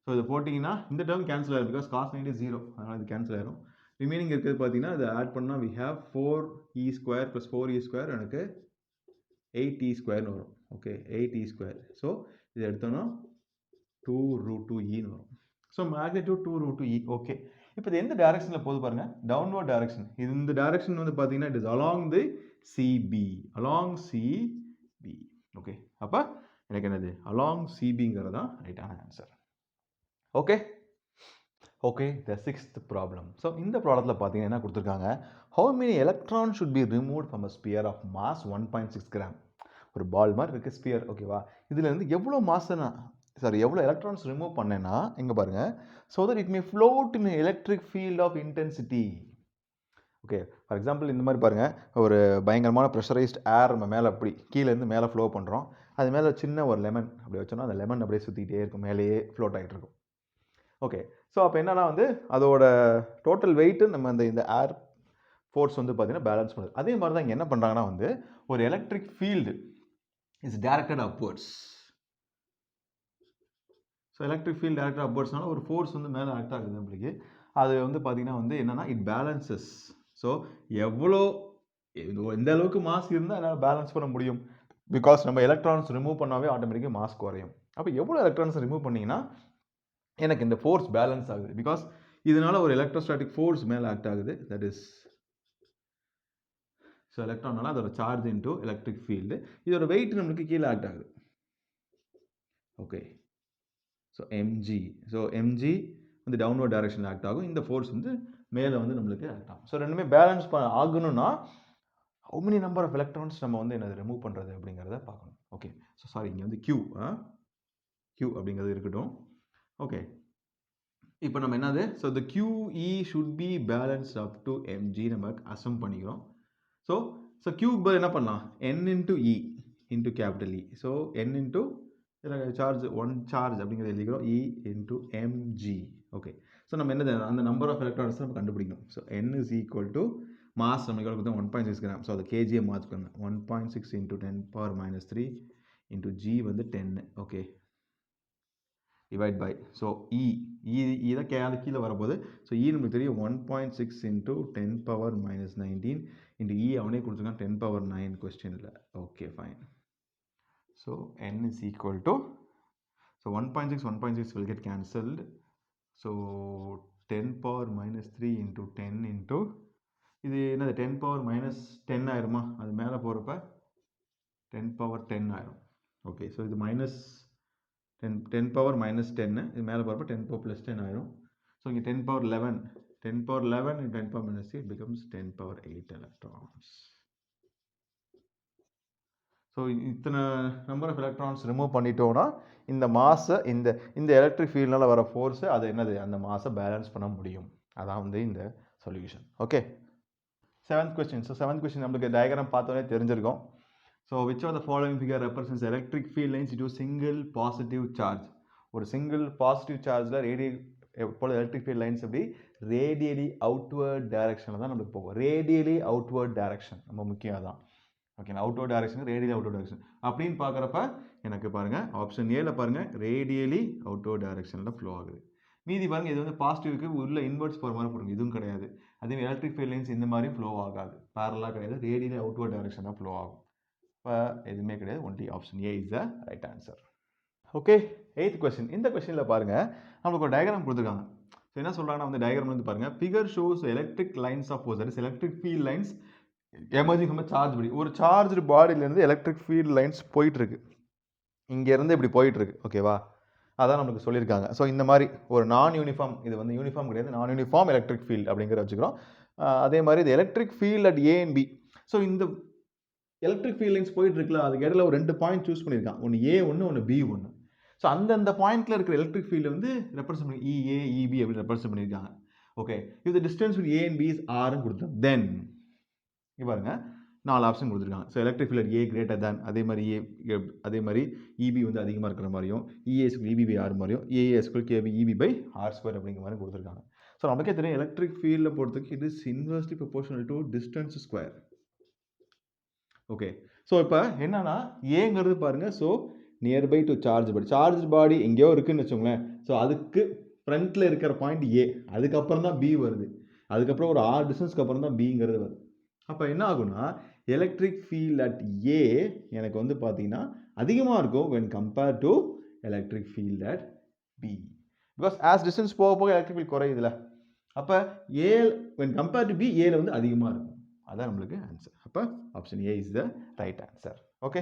ஸோ இதை போட்டிங்கன்னா இந்த டேர்ம் கேன்சல் ஆகிடும், பிகாஸ் cos 90 0, அதனால் இது கேன்சல் ஆகிடும். ரிமைனிங் இருக்கிறது பார்த்தீங்கன்னா இதை ஆட் பண்ணால் we have 4E² plus 4E² எனக்கு 8E² வரும். Okay, 8E². ஸோ இதை எடுத்தோன்னா 2√2Eன்னு வரும். So magnitude 2√2E. ஓகே, இப்போ இது எந்த டைரக்ஷனில் போகுது பாருங்க, டவுன்வர்ட் டைரக்ஷன். இது இந்த டைரக்ஷன் வந்து பார்த்தீங்கன்னா it is along the CB, along CB. Okay, அப்போ எனக்கு என்னது அலாங் CBங்கிறது தான் ரைட்டான answer. Okay okay, the 6th problem. So இந்த ப்ராப்ளத்தில் பார்த்தீங்கன்னா என்ன கொடுத்துருக்காங்க, how many electron should be remove from a sphere of mass 1.6 gram. ஒரு பால் மாதிரி இருக்குது ஸ்பியர், ஓகேவா. இதுலேருந்து எவ்வளோ மாஸ்னா எவ்வளோ எலக்ட்ரான்ஸ் ரிமூவ் பண்ணேன்னா இங்கே பாருங்கள், so that it may float in electric field of intensity. Okay, for example இந்த மாதிரி பாருங்கள், ஒரு பயங்கரமான ப்ரெஷரைஸ்ட் ஏர் நம்ம மேலே அப்படி கீழேருந்து மேலே ஃப்ளோ பண்ணுறோம். அது மேலே சின்ன ஒரு லெமன் அப்படி வச்சோன்னா அந்த லெமன் அப்படியே சுற்றிக்கிட்டே இருக்கும், மேலேயே ஃப்ளோட் ஆகிட்டு இருக்கும். ஓகே, ஸோ அப்போ என்னன்னா வந்து அதோட டோட்டல் வெயிட்டு நம்ம இந்த ஏர் ஃபோர்ஸ் வந்து பார்த்தீங்கன்னா பேலன்ஸ் பண்ணுது. அதே மாதிரி தான் இங்கே என்ன பண்ணுறாங்கன்னா வந்து ஒரு electric field is directed upwards. So electric field directed அப்வர்ட்ஸ்னால ஒரு ஃபோர்ஸ் வந்து மேலே ஆக்ட் ஆகுது நம்மளுக்கு. அது வந்து பார்த்தீங்கன்னா வந்து என்னன்னா இட் பேலன்சஸ். ஸோ எவ்வளோ எந்த அளவுக்கு மாஸ் இருந்தால் என்னால் பேலன்ஸ் பண்ண முடியும், பிகாஸ் நம்ம எலக்ட்ரான்ஸ் ரிமூவ் பண்ணாவே ஆட்டோமேட்டிக்காக மாஸ் குறையும். அப்போ எவ்வளோ எலக்ட்ரான்ஸ் ரிமூவ் பண்ணிங்கன்னா எனக்கு இந்த ஃபோர்ஸ் பேலன்ஸ் ஆகுது, பிகாஸ் இதனால் ஒரு எலக்ட்ரோஸ்டாட்டிக் ஃபோர்ஸ் மேலே ஆக்ட் ஆகுது. தட் இஸ் ஸோ எலக்ட்ரானால அதோட சார்ஜ் இன்டூ எலக்ட்ரிக் ஃபீல்டு, இதோட வெயிட் நம்மளுக்கு கீழே ஆக்ட் ஆகுது. Okay, so MG. So MG வந்து டவுன்வர்ட் டைரக்ஷனில் ஆக்ட் ஆகும், இந்த ஃபோர்ஸ் வந்து மேலே வந்து நம்மளுக்கு ஆக்ட் ஆகும். ஸோ ரெண்டுமே பேலன்ஸ் ஆகணும்னா how many number of electrons நம்ம வந்து என்னது ரிமூவ் பண்ணுறது அப்படிங்கிறத பார்க்கணும். ஓகே, ஸோ சாரி, இங்கே வந்து Q Q அப்படிங்கிறது இருக்கட்டும். ஓகே, இப்போ நம்ம என்னது, so the QE should be balanced up to mg நம்ம அசம் பண்ணிக்கிறோம். ஸோ Q என்ன பண்ணலாம், n into E into capital E. So n into charge one charge அப்படிங்கிறது எழுதிக்கிறோம், E into mg. Okay, so நம்ம என்னது அந்த நம்பர் ஆஃப் எலக்ட்ரான்ஸ் நம்ம கண்டுபிடிக்கணும். So n is equal to mass நம்ம எவ்வளோ கொடுத்தோம் 1.6 கிராம். ஸோ அதை கேஜியை மாற்றிக்கோங்க. 1.6 into 10 power minus 3 into g வந்து 10. ஓகே, டிவைட் பை, ஸோ இ தான் கீழே வரப்போகுது. ஸோ இ நமக்கு தெரியும் 1.6 into 10 power minus 19 into இ அவனே கொடுத்துருக்கான் 10 power 9 கொஸ்டினில். Okay fine. So n is equal to, so 1.6 will get cancelled. So 10 power minus 3 into 10 into இது என்னது 10 power minus 10 ஆயிருமா, அது மேலே போகிறப்ப 10 power 10 ஆயிரும். ஓகே, ஸோ இது மைனஸ் 10 power minus 10, இது மேலே போகிறப்ப 10 power plus 10 ஆயிரும். ஸோ இங்கே 10 power 11 and 10 power minus 3 becomes 10 power 8 electrons. So இத்தனை நம்பர் ஆஃப் எலக்ட்ரான்ஸ் ரிமூவ் பண்ணிட்டோன்னா இந்த மாஸை இந்த எலக்ட்ரிக் ஃபீல்ட்னால் வர ஃபோர்ஸை அது என்னது அந்த மாஸை பேலன்ஸ் பண்ண முடியும். அதான் வந்து இந்த solution. Okay, 7th question. So 7th question நம்மளுக்கு டயக்ராம் பார்த்தோன்னே தெரிஞ்சிருக்கும். So which of the following figure represents electric field lines into single positive charge? ஒரு சிங்கிள் பாசிட்டிவ் சார்ஜில் எப்போது எலக்ட்ரிக் ஃபீல்ட் லைன்ஸ் எப்படி ரேடியலி அவுட்வர்ட் டைரக்ஷனில் தான் நம்மளுக்கு போகும். ரேடியலி அவுட்வர்ட் டைரக்ஷன் ரொம்ப முக்கியம் தான். Okay, outward direction, radially outward direction அப்படின்னு பார்க்குறப்ப எனக்கு பாருங்கள் ஆப்ஷன் ஏல பாருங்கள் ரேடியலி அவுட்வர்ட் டைரக்ஷனில் ஃப்ளோ ஆகுது. மீதி பாருங்கள் இது வந்து பாசிட்டிவ்க்கு உள்ள இன்வெர்ட்ஸ் போகிற மாதிரி போடுங்க, இதுவும் கிடையாது. அதே எலக்ட்ரிக் ஃபீல்ட் லைன்ஸ் இந்த மாதிரி ஃப்ளோ ஆகாது, பேரலாக கிடையாது, ரேடியலி அவுட்வர்ட் டைரக்ஷன் தான் ஃப்ளோ ஆகும். இப்போ எதுவுமே கிடையாது, only option A is the right answer. Okay, 8th question. இந்த கொஸ்டினில் பாருங்கள் நம்மளுக்கு ஒரு டயக்ராம் கொடுத்துருக்காங்க. ஸோ என்ன சொல்கிறாங்கன்னா வந்து டயக்ராம் வந்து பாருங்கள், figure shows electric lines of force, that is electric field lines emerging from charge body. ஒரு சார்ஜ் பாடியிலேருந்து எலக்ட்ரிக் ஃபீல்ட் லைன்ஸ் போயிட்டுருக்கு, இங்கேருந்து இப்படி போயிட்டுருக்கு. ஓகேவா, அதான் நம்மளுக்கு சொல்லியிருக்காங்க. ஸோ இந்த மாதிரி ஒரு நான் யூனிஃபார்ம், இது வந்து யூனிஃபார்ம் கிடையாது, நான் யூனிஃபார்ம் எலக்ட்ரிக் ஃபீல்டு அப்படிங்கிற வச்சுக்கிறோம். அதே மாதிரி இது electric field at A and B. So இந்த எலக்ட்ரிக் ஃபீல்ட் லைன்ஸ் போயிட்டு இருக்குல்ல, அதுக்கு இடையில ஒரு 2 பாயிண்ட் சூஸ் பண்ணியிருக்கான், ஒன்று ஏ ஒன்று, ஒன்று பி ஒன்று. ஸோ அந்தந்த பாயிண்ட்டில் இருக்கிற எலக்ட்ரிக் ஃபீல்டு வந்து ரெப்ரசென்ட் பண்ணி இஏ இபி அப்படின்னு ரெப்ரசென்ட் பண்ணியிருக்காங்க. ஓகே, இது distance with A and B is ஆர்னு கொடுத்தோம். தென் இங்கே பாருங்க 4 ஆப்ஷன் கொடுத்துருக்காங்க. So electric field A greater than, அதே மாதிரி இபி வந்து அதிகமாக இருக்கிற மாதிரியும், இஏஸ்க்கு இபி பை ஆர் மாதிரியும், ஏஏஸ்க்கு K P E B by R square அப்படிங்கிற மாதிரி கொடுத்துருக்காங்க. ஸோ நமக்கே தெரியும் எலக்ட்ரிக் ஃபீல்டில் பொறுத்தவரைக்கும் இது is inversely proportional to distance square. Okay, so இப்போ என்னன்னா ஏங்கிறது பாருங்கள், ஸோ நியர்பை டு சார்ஜ் பாடி எங்கேயோ இருக்குன்னு வச்சுக்கோங்களேன். ஸோ அதுக்கு ஃப்ரண்ட்டில் இருக்கிற பாயிண்ட் ஏ, அதுக்கப்புறம் தான் பி வருது, அதுக்கப்புறம் ஒரு ஆர் டிஸ்டன்ஸ்க்கு அப்புறம் தான் பிங்கிறது வருது. அப்போ என்ன ஆகும்னா எலக்ட்ரிக் ஃபீல்ட் அட் ஏ எனக்கு வந்து பார்த்தீங்கன்னா அதிகமாக இருக்கும் when compared to electric field at B, because as distance போக போக எலக்ட்ரிக் ஃபீல்ட் குறையுதுல. அப்போ A when compared to B ஏல வந்து அதிகமாக இருக்கும். அதான் நம்மளுக்கு ஆன்சர். அப்போ option A is the right answer. Okay,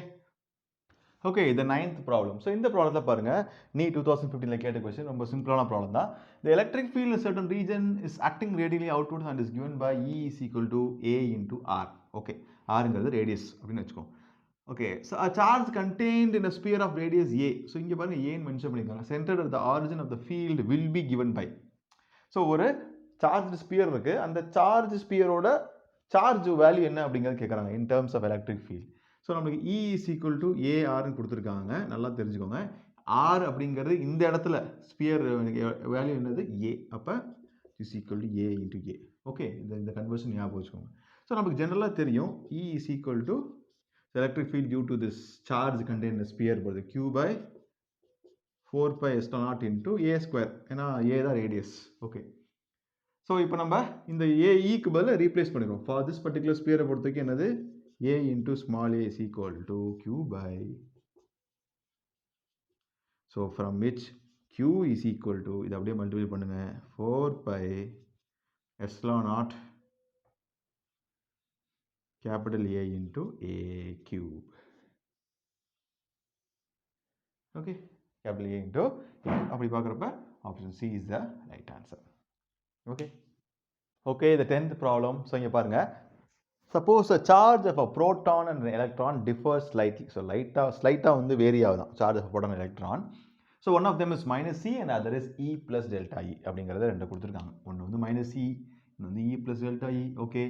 okay, இது 9th ப்ராப்ளம். ஸோ இந்த ப்ராப்ளத்தில் பாருங்கள், NEET 2015 கேட்ட கொஸ்டின் ரொம்ப சிம்பிளான ப்ராப்ளம் தான். The electric field in a certain region is acting radially outwards and is given by E is equal to A into R. Okay, ஆருங்கிறது ரேடியஸ் அப்படின்னு வச்சுக்கோம். Okay, so a charge contained in a sphere of radius A. So இங்கே பாருங்கள் ஏன்னு மென்ஷன் பண்ணியிருக்காங்க. Centered at the origin of the field will be given by. So ஒரு சார்ஜ் ஸ்பியர் இருக்குது, அந்த சார்ஜ் ஸ்பியரோட சார்ஜ் வேல்யூ என்ன அப்படிங்கிறது கேட்குறாங்க in terms of electric field. So நமக்கு E is equal to ARன்னு கொடுத்துருக்காங்க, நல்லா தெரிஞ்சுக்கோங்க. R அப்படிங்கிறது இந்த இடத்துல ஸ்பியர் வேல்யூ என்னது A, அப்போ is equal to A into A. Okay, இந்த கன்வர்ஷன் ஞாபகம் வச்சுக்கோங்க. ஸோ நமக்கு ஜென்ரலாக தெரியும் E is equal to electric field due to this charge contain sphere போடுது Q by 4 pi epsilon naught into A square, ஏன்னா A தான் ரேடியஸ். ஓகே, ஸோ இப்போ நம்ம இந்த ஏஇக்கு பதில் ரீப்ளேஸ் பண்ணிடுவோம். ஃபார் திஸ் பர்டிகுலர் ஸ்பியரை பொறுத்தவரைக்கும் என்னது A into small a is equal to Q by, so from which Q is equal to, இது அப்படியே மல்டிபிள் பண்ணுங்க, 4 pi epsilon naught capital A into A cube. Okay, capital A into A. அப்படி பார்க்குறப்ப option C is the right answer. Okay, okay, the 10th problem. So இங்கே பாருங்க, suppose a charge of a proton and an electron differs slightly. So ஸ்லைட்டாக வந்து வேரி ஆகுதான் charge of proton and electron. So one of them is minus C and other is E plus delta E அப்படிங்கிறத ரெண்டு கொடுத்துருக்காங்க. ஒன்று வந்து மைனஸ் சி, இன்னும் வந்து E plus delta E. Okay,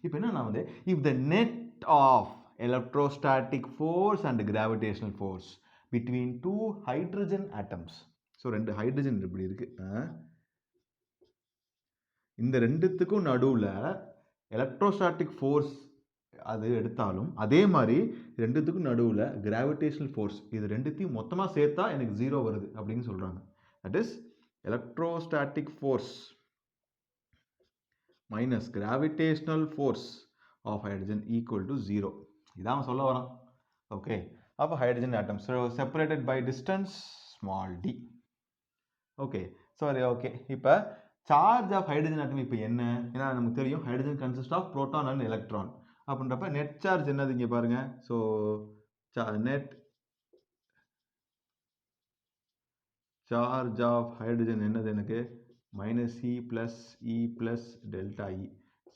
இப்போ என்னன்னா வந்து if the net of electrostatic force and gravitational force between two hydrogen atoms. So ரெண்டு ஹைட்ரஜன் இப்படி இருக்கு, இந்த ரெண்டுத்துக்கும் நடுவில் எலக்ட்ரோஸ்டாட்டிக் ஃபோர்ஸ் அது எடுத்தாலும் அதே மாதிரி ரெண்டுத்துக்கும் நடுவில் கிராவிடேஷனல் ஃபோர்ஸ், இது ரெண்டுத்தையும் மொத்தமாக சேர்த்தா எனக்கு 0 வருது அப்படின்னு சொல்கிறாங்க. That is electrostatic force minus gravitational force of hydrogen equal to 0. இதான் சொல்ல வரான். ஓகே, அப்போ hydrogen atoms separated by distance small D. Okay, sorry. Okay, இப்போ சார்ஜ் ஆஃப் ஹைட்ரஜன் ஆட்டம் இப்போ என்ன? ஏன்னா நமக்கு தெரியும் hydrogen consist of proton and electron. அப்படின்றப்ப நெட் சார்ஜ் என்னது இங்கே பாருங்க. So net charge of hydrogen என்னது எனக்கு minus E plus E plus delta E.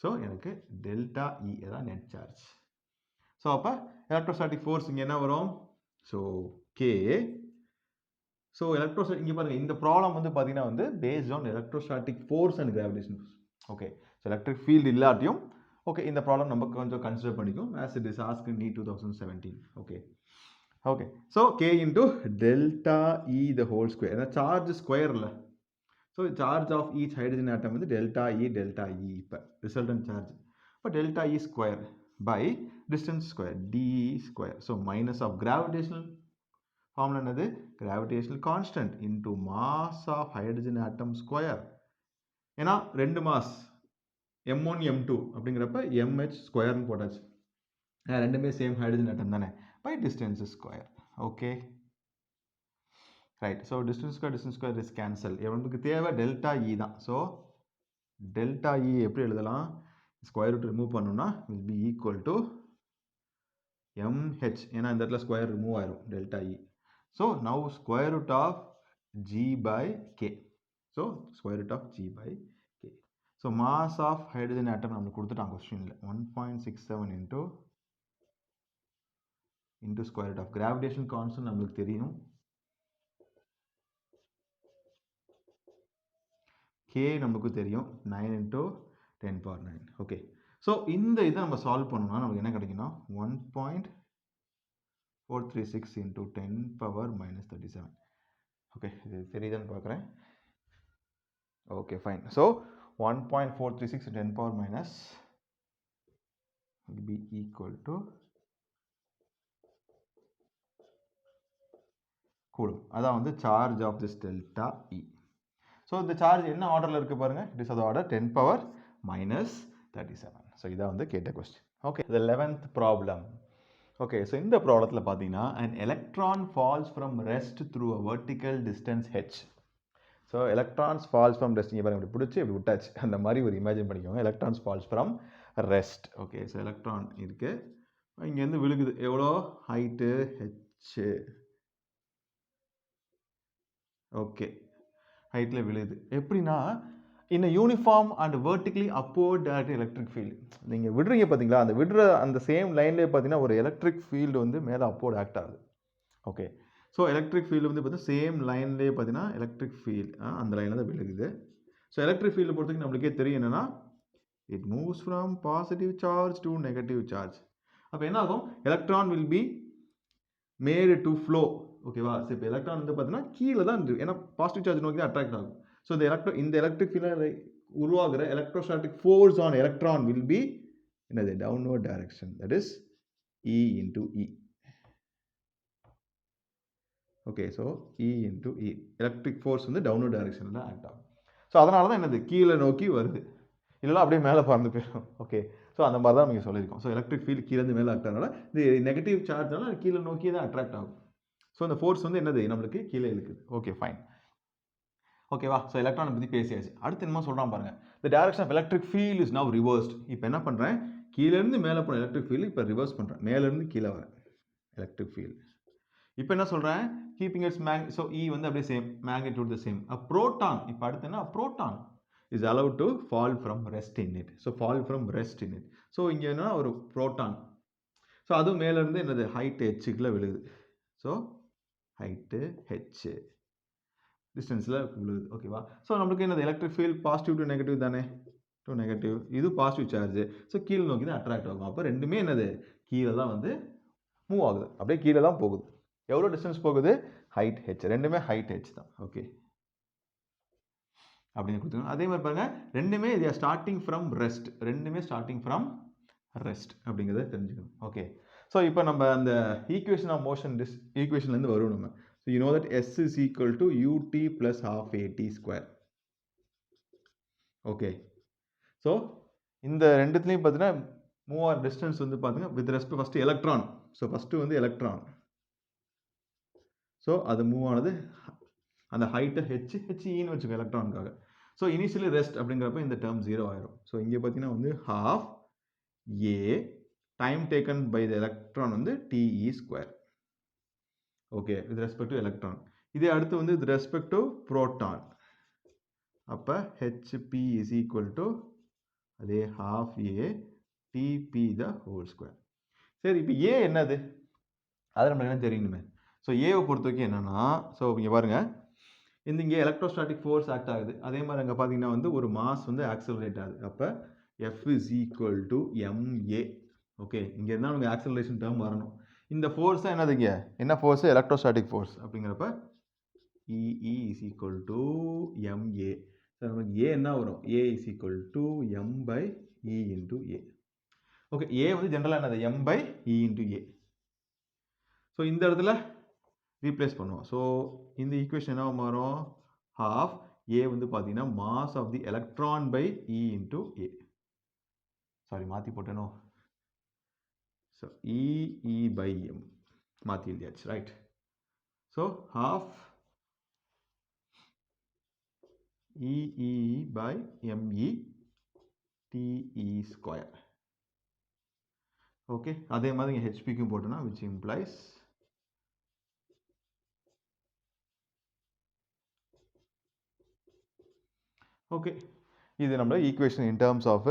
So எனக்கு டெல்டா இ அதான் நெட் சார்ஜ். ஸோ அப்போ எலக்ட்ரோஸ்டாட்டிக் ஃபோர்ஸ் இங்கே என்ன வரும்? So K. ஸோ எலக்ட்ரோஸ்டாட்டிக் இங்கே பாருங்கள், இந்த ப்ராப்ளம் வந்து பார்த்தீங்கன்னா வந்து based on electrostatic force and gravitation force. Okay, so electric field இல்லாட்டியும் ஓகே இந்த ப்ராப்ளம் நம்ம கொஞ்சம் கன்சிடர் பண்ணிக்கும் as it is asked in NEET 2017. Okay okay, so K into delta E the whole square. ஏன்னா சார்ஜ் ஸ்கொயரில், so charge of each hydrogen atom வந்து டெல்டா இ இப்போ ரிசல்டன்ட் சார்ஜ். இப்போ delta E square by distance square d square. So minus of gravitational formula என்னது? Gravitational constant into mass of hydrogen atom square. ஏன்னா ரெண்டு மாஸ் m1 m2 அப்படிங்கிறப்ப mh ஸ்கொயர்னு போட்டாச்சு. ரெண்டுமே சேம் ஹைட்ரஜன் ஆட்டம் தானே, by distance square. Okay right. So distance square is cancel. எவனுக்கு தேவை டெல்டா இ தான். ஸோ டெல்டா இ எப்படி எழுதலாம்? ஸ்கொயர் ரூட் ரிமூவ் பண்ணணும்னா will be equal to mh. ஏன்னா இந்த இடத்துல ஸ்கொயர் ரிமூவ் ஆயிரும் delta E. So now square root of G by K. So square root of G by K. So mass of hydrogen atom நம்மளுக்கு கொடுத்துட்டாங்க கொஸ்டினில் 1.67 into square root of gravitation constant நம்மளுக்கு தெரியும், கே நமக்கு தெரியும் 9 × 10⁹. ஓகே, ஸோ இந்த இதை நம்ம சால்வ் பண்ணோம்னா நமக்கு என்ன கிடைக்குன்னா 1.436 × 10⁻−37. ஓகே, இது தெரியுதான்னு பார்க்குறேன். Okay fine. So 1.436 × 10⁻- will be equal to coulomb. அதான் வந்து charge of this delta E. So இந்த சார்ஜ் என்ன ஆர்டரில் இருக்குது பாருங்கள், இட் இஸ் அது ஆர்டர் 10⁻−37. ஸோ இதான் வந்து கேட்ட question. Okay, the 11th problem. Okay, so இந்த ப்ராப்ளத்தில் பார்த்தீங்கன்னா an electron falls from rest through a vertical distance h. So electrons falls from rest, இங்கே பாருங்க இப்படி பிடிச்சி இப்படி விட்டாச்சு, அந்த மாதிரி ஒரு இமேஜின் பண்ணிக்கோங்க. electrons falls from rest. Okay, so electron இருக்குது, இங்கேருந்து விழுகுது. எவ்வளோ ஹைட்டு? h. ஓகே, ஹைட்டில் விழுகுது. எப்படின்னா in a uniform and vertically upward direct electric field. நீங்கள் விடுறீங்க பார்த்தீங்களா, அந்த விடுற அந்த சேம் லைன்லேயே பார்த்தீங்கன்னா ஒரு எலக்ட்ரிக் ஃபீல்டு வந்து மேலே அப்போர்ட் ஆக்ட் ஆகுது. ஓகே, ஸோ எலக்ட்ரிக் ஃபீல்டு வந்து பார்த்தீங்கன்னா சேம் லைன்லேயே பார்த்தீங்கன்னா எலக்ட்ரிக் ஃபீல்டு அந்த லைனில் தான் விழுகுது. ஸோ எலக்ட்ரிக் ஃபீல்டு பொறுத்தவரைக்கும் நம்மளுக்கே தெரியும் என்னென்னா it moves from positive charge to negative charge. அப்போ என்ன ஆகும்? Electron will B Medu to flow. ஓகேவா? ஸோ இப்போ எலக்ட்ரான் வந்து பார்த்தீங்கன்னா கீழே தான் இருக்குது, ஏன்னா பாசிட்டிவ் சார்ஜ் நோக்கி தான் அட்ராக்ட் ஆகும். ஸோ இந்த எலக்ட்ரிக் ஃபீல்டில் உருவாகிற electrostatic force on electron will be என்னது? Downward direction. That is E into E. Okay, so E into E. Electric force வந்து டவுன்வர்ட் டைரக்ஷனில் ஆக்ட் ஆகும். ஸோ அதனால தான் என்னது கீழே நோக்கி வருது, இல்லைனா அப்படியே மேலே பறந்து போயிடும். ஓகே, ஸோ அந்த மாதிரி தான் நீங்கள் சொல்லியிருக்கோம். ஸோ எலக்ட்ரிக் ஃபீல்டு கீழேருந்து மேலே ஆக்ட் ஆகிறதுனால இது நெகட்டிவ் சார்ஜ்னால கீழே நோக்கி தான் அட்ராக்ட் ஆகும். ஸோ இந்த ஃபோர்ஸ் வந்து என்னது நம்மளுக்கு கீழே இருக்குது. Okay fine. ஓகேவா? ஸோ எலக்ட்ரானை பற்றி பேசியாச்சு. அடுத்து என்ன சொல்கிறான் பாருங்கள், the direction of electric field is now reversed. இப்போ என்ன பண்ணுறேன், கீழேருந்து மேலே போன எலக்ட்ரிக் ஃபீல்டு இப்போ ரிவர்ஸ் பண்ணுறேன், மேலேருந்து கீழே வரேன் எலக்ட்ரிக் ஃபீல்டு. இப்போ என்ன சொல்கிறேன், கீப்பிங் இட்ஸ் ஸோ E வந்து அப்படியே same, magnitude the same. Proton இப்போ அடுத்து என்ன, proton is allowed to fall from rest in it. So fall from rest in it. So இங்கே என்ன ஒரு ப்ரோட்டான், ஸோ அதுவும் மேலேருந்து என்னது ஹைட் ஹெச்சுக்குள்ளே விழுகுது. So height H. டிஸ்டன்ஸில் விழுது. ஓகேவா? ஸோ நம்மளுக்கு என்னது electric field positive to negative தானே, டு நெகட்டிவ். இது பாசிட்டிவ் சார்ஜ். ஸோ கீழே நோக்கி தான் அட்ராக்ட் ஆகும். அப்போ ரெண்டுமே என்னது கீழே தான் வந்து மூவ் ஆகுது, அப்படியே கீழே தான் போகுது. எவ்வளோ டிஸ்டன்ஸ் போகுது, ஹைட் ஹெச், ரெண்டுமே ஹைட் ஹெச் தான். ஓகே அப்படின்னு கொடுத்துருங்க. அதே மாதிரி பாருங்க, ரெண்டுமே ஸ்டார்டிங் ஃப்ரம் ரெஸ்ட், ரெண்டுமே ஸ்டார்டிங் ஃப்ரம் ரெஸ்ட் அப்படிங்கிறத தெரிஞ்சுக்கணும். ஓகே, ஸோ இப்போ நம்ம அந்த ஈக்குவேஷன் ஆஃப் மோஷன் ஈக்குவேஷன்லேருந்து வரும் நம்ம. So you know that S is equal to UT plus half AT square. Okay, so இந்த ரெண்டுத்துலேயும் பார்த்தீங்கன்னா மூவ் ஆர் டிஸ்டன்ஸ் வந்து பார்த்தீங்கன்னா with respect first electron. So first வந்து எலக்ட்ரான். ஸோ அது மூவ் ஆனது அந்த ஹைட்டை ஹெச்இன்னு வச்சுக்கோ எலக்ட்ரானுக்காக. ஸோ இனிஷியலி ரெஸ்ட் அப்படிங்கிறப்ப இந்த டேர்ம் 0 ஆயிரும். ஸோ இங்கே பார்த்தீங்கன்னா வந்து half a time taken by the electron வந்து TE square. Okay, with respect to electron. இதே அடுத்து வந்து வித் ரெஸ்பெக்ட் டு புரோட்டான். அப்போ HP இஸ் ஈக்குவல் டு அதே half a TP the whole square. சரி, இப்போ ஏ என்னது, அது நம்மளுக்கு என்ன தெரியணுமே. ஸோ ஏவை பொறுத்த வரைக்கும் என்னன்னா, ஸோ இங்கே பாருங்க, இங்கே எலக்ட்ரோஸ்டாட்டிக் ஃபோர்ஸ் ஆக்ட் ஆகுது. அதே மாதிரி அங்கே பார்த்தீங்கன்னா வந்து ஒரு மாஸ் வந்து ஆக்சலரேட் ஆகுது. அப்போ F is equal to MA. Okay, இங்கே இருந்தால் நமக்கு ஆக்சலரேஷன் டேர்ம் வரணும். இந்த ஃபோர்ஸ் தான் என்னது, இங்கே என்ன ஃபோர்ஸ், எலக்ட்ரோஸ்டாட்டிக் ஃபோர்ஸ் அப்படிங்கிறப்ப EE is equal to MA. So நமக்கு ஏ என்ன வரும், A is equal to M/E into A. Okay, A வந்து ஜென்ரலாக என்னது M/E இன்டூ A. ஸோ இந்த இடத்துல ரீப்ளேஸ் பண்ணுவோம். ஸோ இந்த ஈக்குவேஷன் என்ன மாறும், half A வந்து பார்த்தீங்கன்னா mass of the electron by E into A. Sorry, மாற்றி போட்டேனோ. ஸோ EE பை M மாற்றி எழுதியாச்சு, right. So half EE by ME TE square. Okay, அதே மாதிரி இங்கே ஹெச்பிக்கும் போட்டோன்னா which implies ஓகே, இது நம்ம ஈக்குவேஷன் இன் டேர்ம்ஸ் ஆஃப்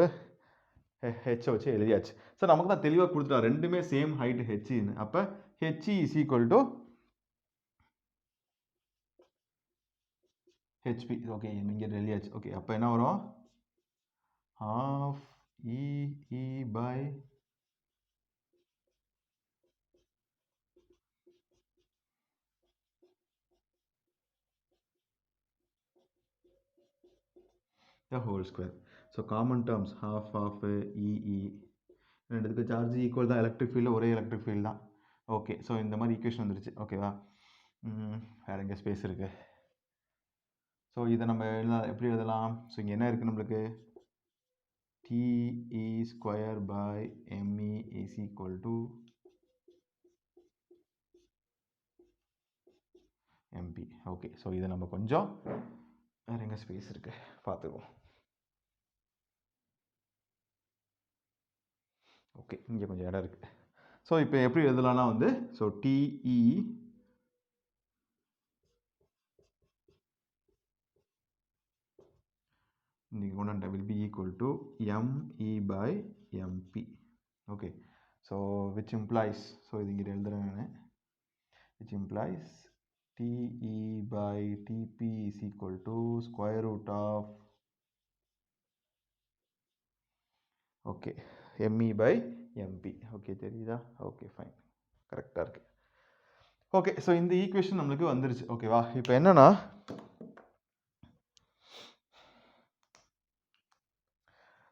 ஹெச்சை வச்சு எழுதியாச்சு. சார் நமக்கு தான் தெளிவாக கொடுத்துட்டா ரெண்டுமே சேம் ஹைட் ஹெச்இன்னு. அப்போ HE is equal to HP. Okay, இங்கே எழுதியாச்சு. ஓகே, அப்போ என்ன வரும், half EE by the whole square. So common terms half of EE. ரெண்டுத்துக்கு சார்ஜ் ஈக்குவல் தான், எலக்ட்ரிக் ஃபீல்டில் ஒரே எலக்ட்ரிக் ஃபீல்டு தான். ஓகே, ஸோ இந்த மாதிரி ஈக்குவேஷன் வந்துருச்சு. ஓகேவா, வேறு எங்கே ஸ்பேஸ் இருக்குது. ஸோ இதை நம்ம எப்படி எழுதலாம், ஸோ இங்கே என்ன இருக்குது நம்மளுக்கு, TE square by ME is equal to MP. Okay, so இதை நம்ம கொஞ்சம் வேறு எங்கே ஸ்பேஸ் இருக்குது பார்த்துக்குவோம். ஓகே, இங்கே கொஞ்சம் இடம் இருக்குது. ஸோ இப்போ எப்படி எழுதலாம்னா வந்து, ஸோ TE நீங்கள் கொண்டு will be equal to ME by MP. Okay, so which implies, so இது இங்கே எழுதுறேன் நான், which implies TE by TP is equal to square root of okay ME by MP. Okay, தெரியுதா? ஓகே, ஃபைன், கரெக்டாக இருக்குது. ஓகே, ஸோ இந்த ஈக்குவேஷன் நம்மளுக்கு வந்துருச்சு. ஓகேவா, இப்போ என்னன்னா,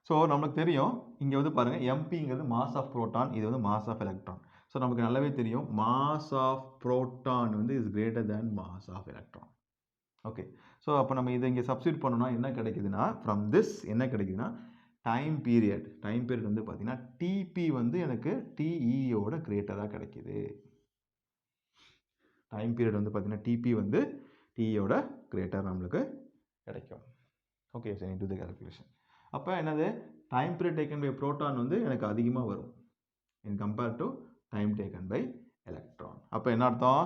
ஸோ நமக்கு தெரியும் இங்கே வந்து பாருங்கள், எம்பிங்கிறது மாஸ் ஆஃப் புரோட்டான், இது வந்து மாஸ் ஆஃப் எலக்ட்ரான். ஸோ நமக்கு நல்லாவே தெரியும் மாஸ் ஆஃப் புரோட்டான் வந்து is greater than mass of electron. Okay, so அப்போ நம்ம இதை இங்கே சப்ஸ்டியூட் பண்ணோம்னா என்ன கிடைக்குதுன்னா, ஃப்ரம் திஸ் என்ன கிடைக்குதுன்னா, டைம் பீரியட் வந்து பார்த்தீங்கன்னா டிபி வந்து எனக்கு டிஇயோட கிரேட்டராக கிடைக்குது. டைம் பீரியட் வந்து பார்த்தீங்கன்னா டிபி வந்து டிஇயோட கிரேட்டர் நம்மளுக்கு கிடைக்கும். ஓகே, சரி, டு தி கால்குலேஷன். அப்போ என்னது, time period taken by proton வந்து எனக்கு அதிகமாக வரும் in compare to time taken by electron. அப்போ என்ன அர்த்தம்,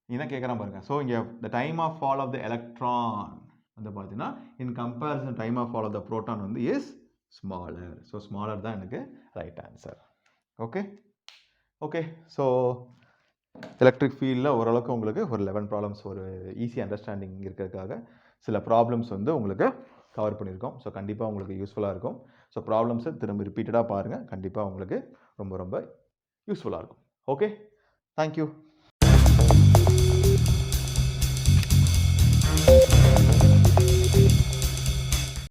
என்ன கேட்குறான் பாருங்க. ஸோ இங்கே the time of fall of the electron வந்து பார்த்தீங்கன்னா in comparison time of fall of the proton வந்து இஸ் ஸ்மாலர். ஸோ ஸ்மாலர் தான் எனக்கு right answer. Okay, so electric ஃபீல்டில் ஓரளவுக்கு உங்களுக்கு ஒரு 11 ப்ராப்ளம்ஸ் ஒரு ஈஸி அண்டர்ஸ்டாண்டிங் இருக்கிறதுக்காக சில ப்ராப்ளம்ஸ் வந்து உங்களுக்கு கவர் பண்ணியிருக்கோம். ஸோ கண்டிப்பாக உங்களுக்கு யூஸ்ஃபுல்லாக இருக்கும். ஸோ ப்ராப்ளம்ஸை திரும்ப ரிப்பீட்டடாக பாருங்கள். கண்டிப்பாக உங்களுக்கு ரொம்ப ரொம்ப யூஸ்ஃபுல்லாக இருக்கும். Okay, thank you.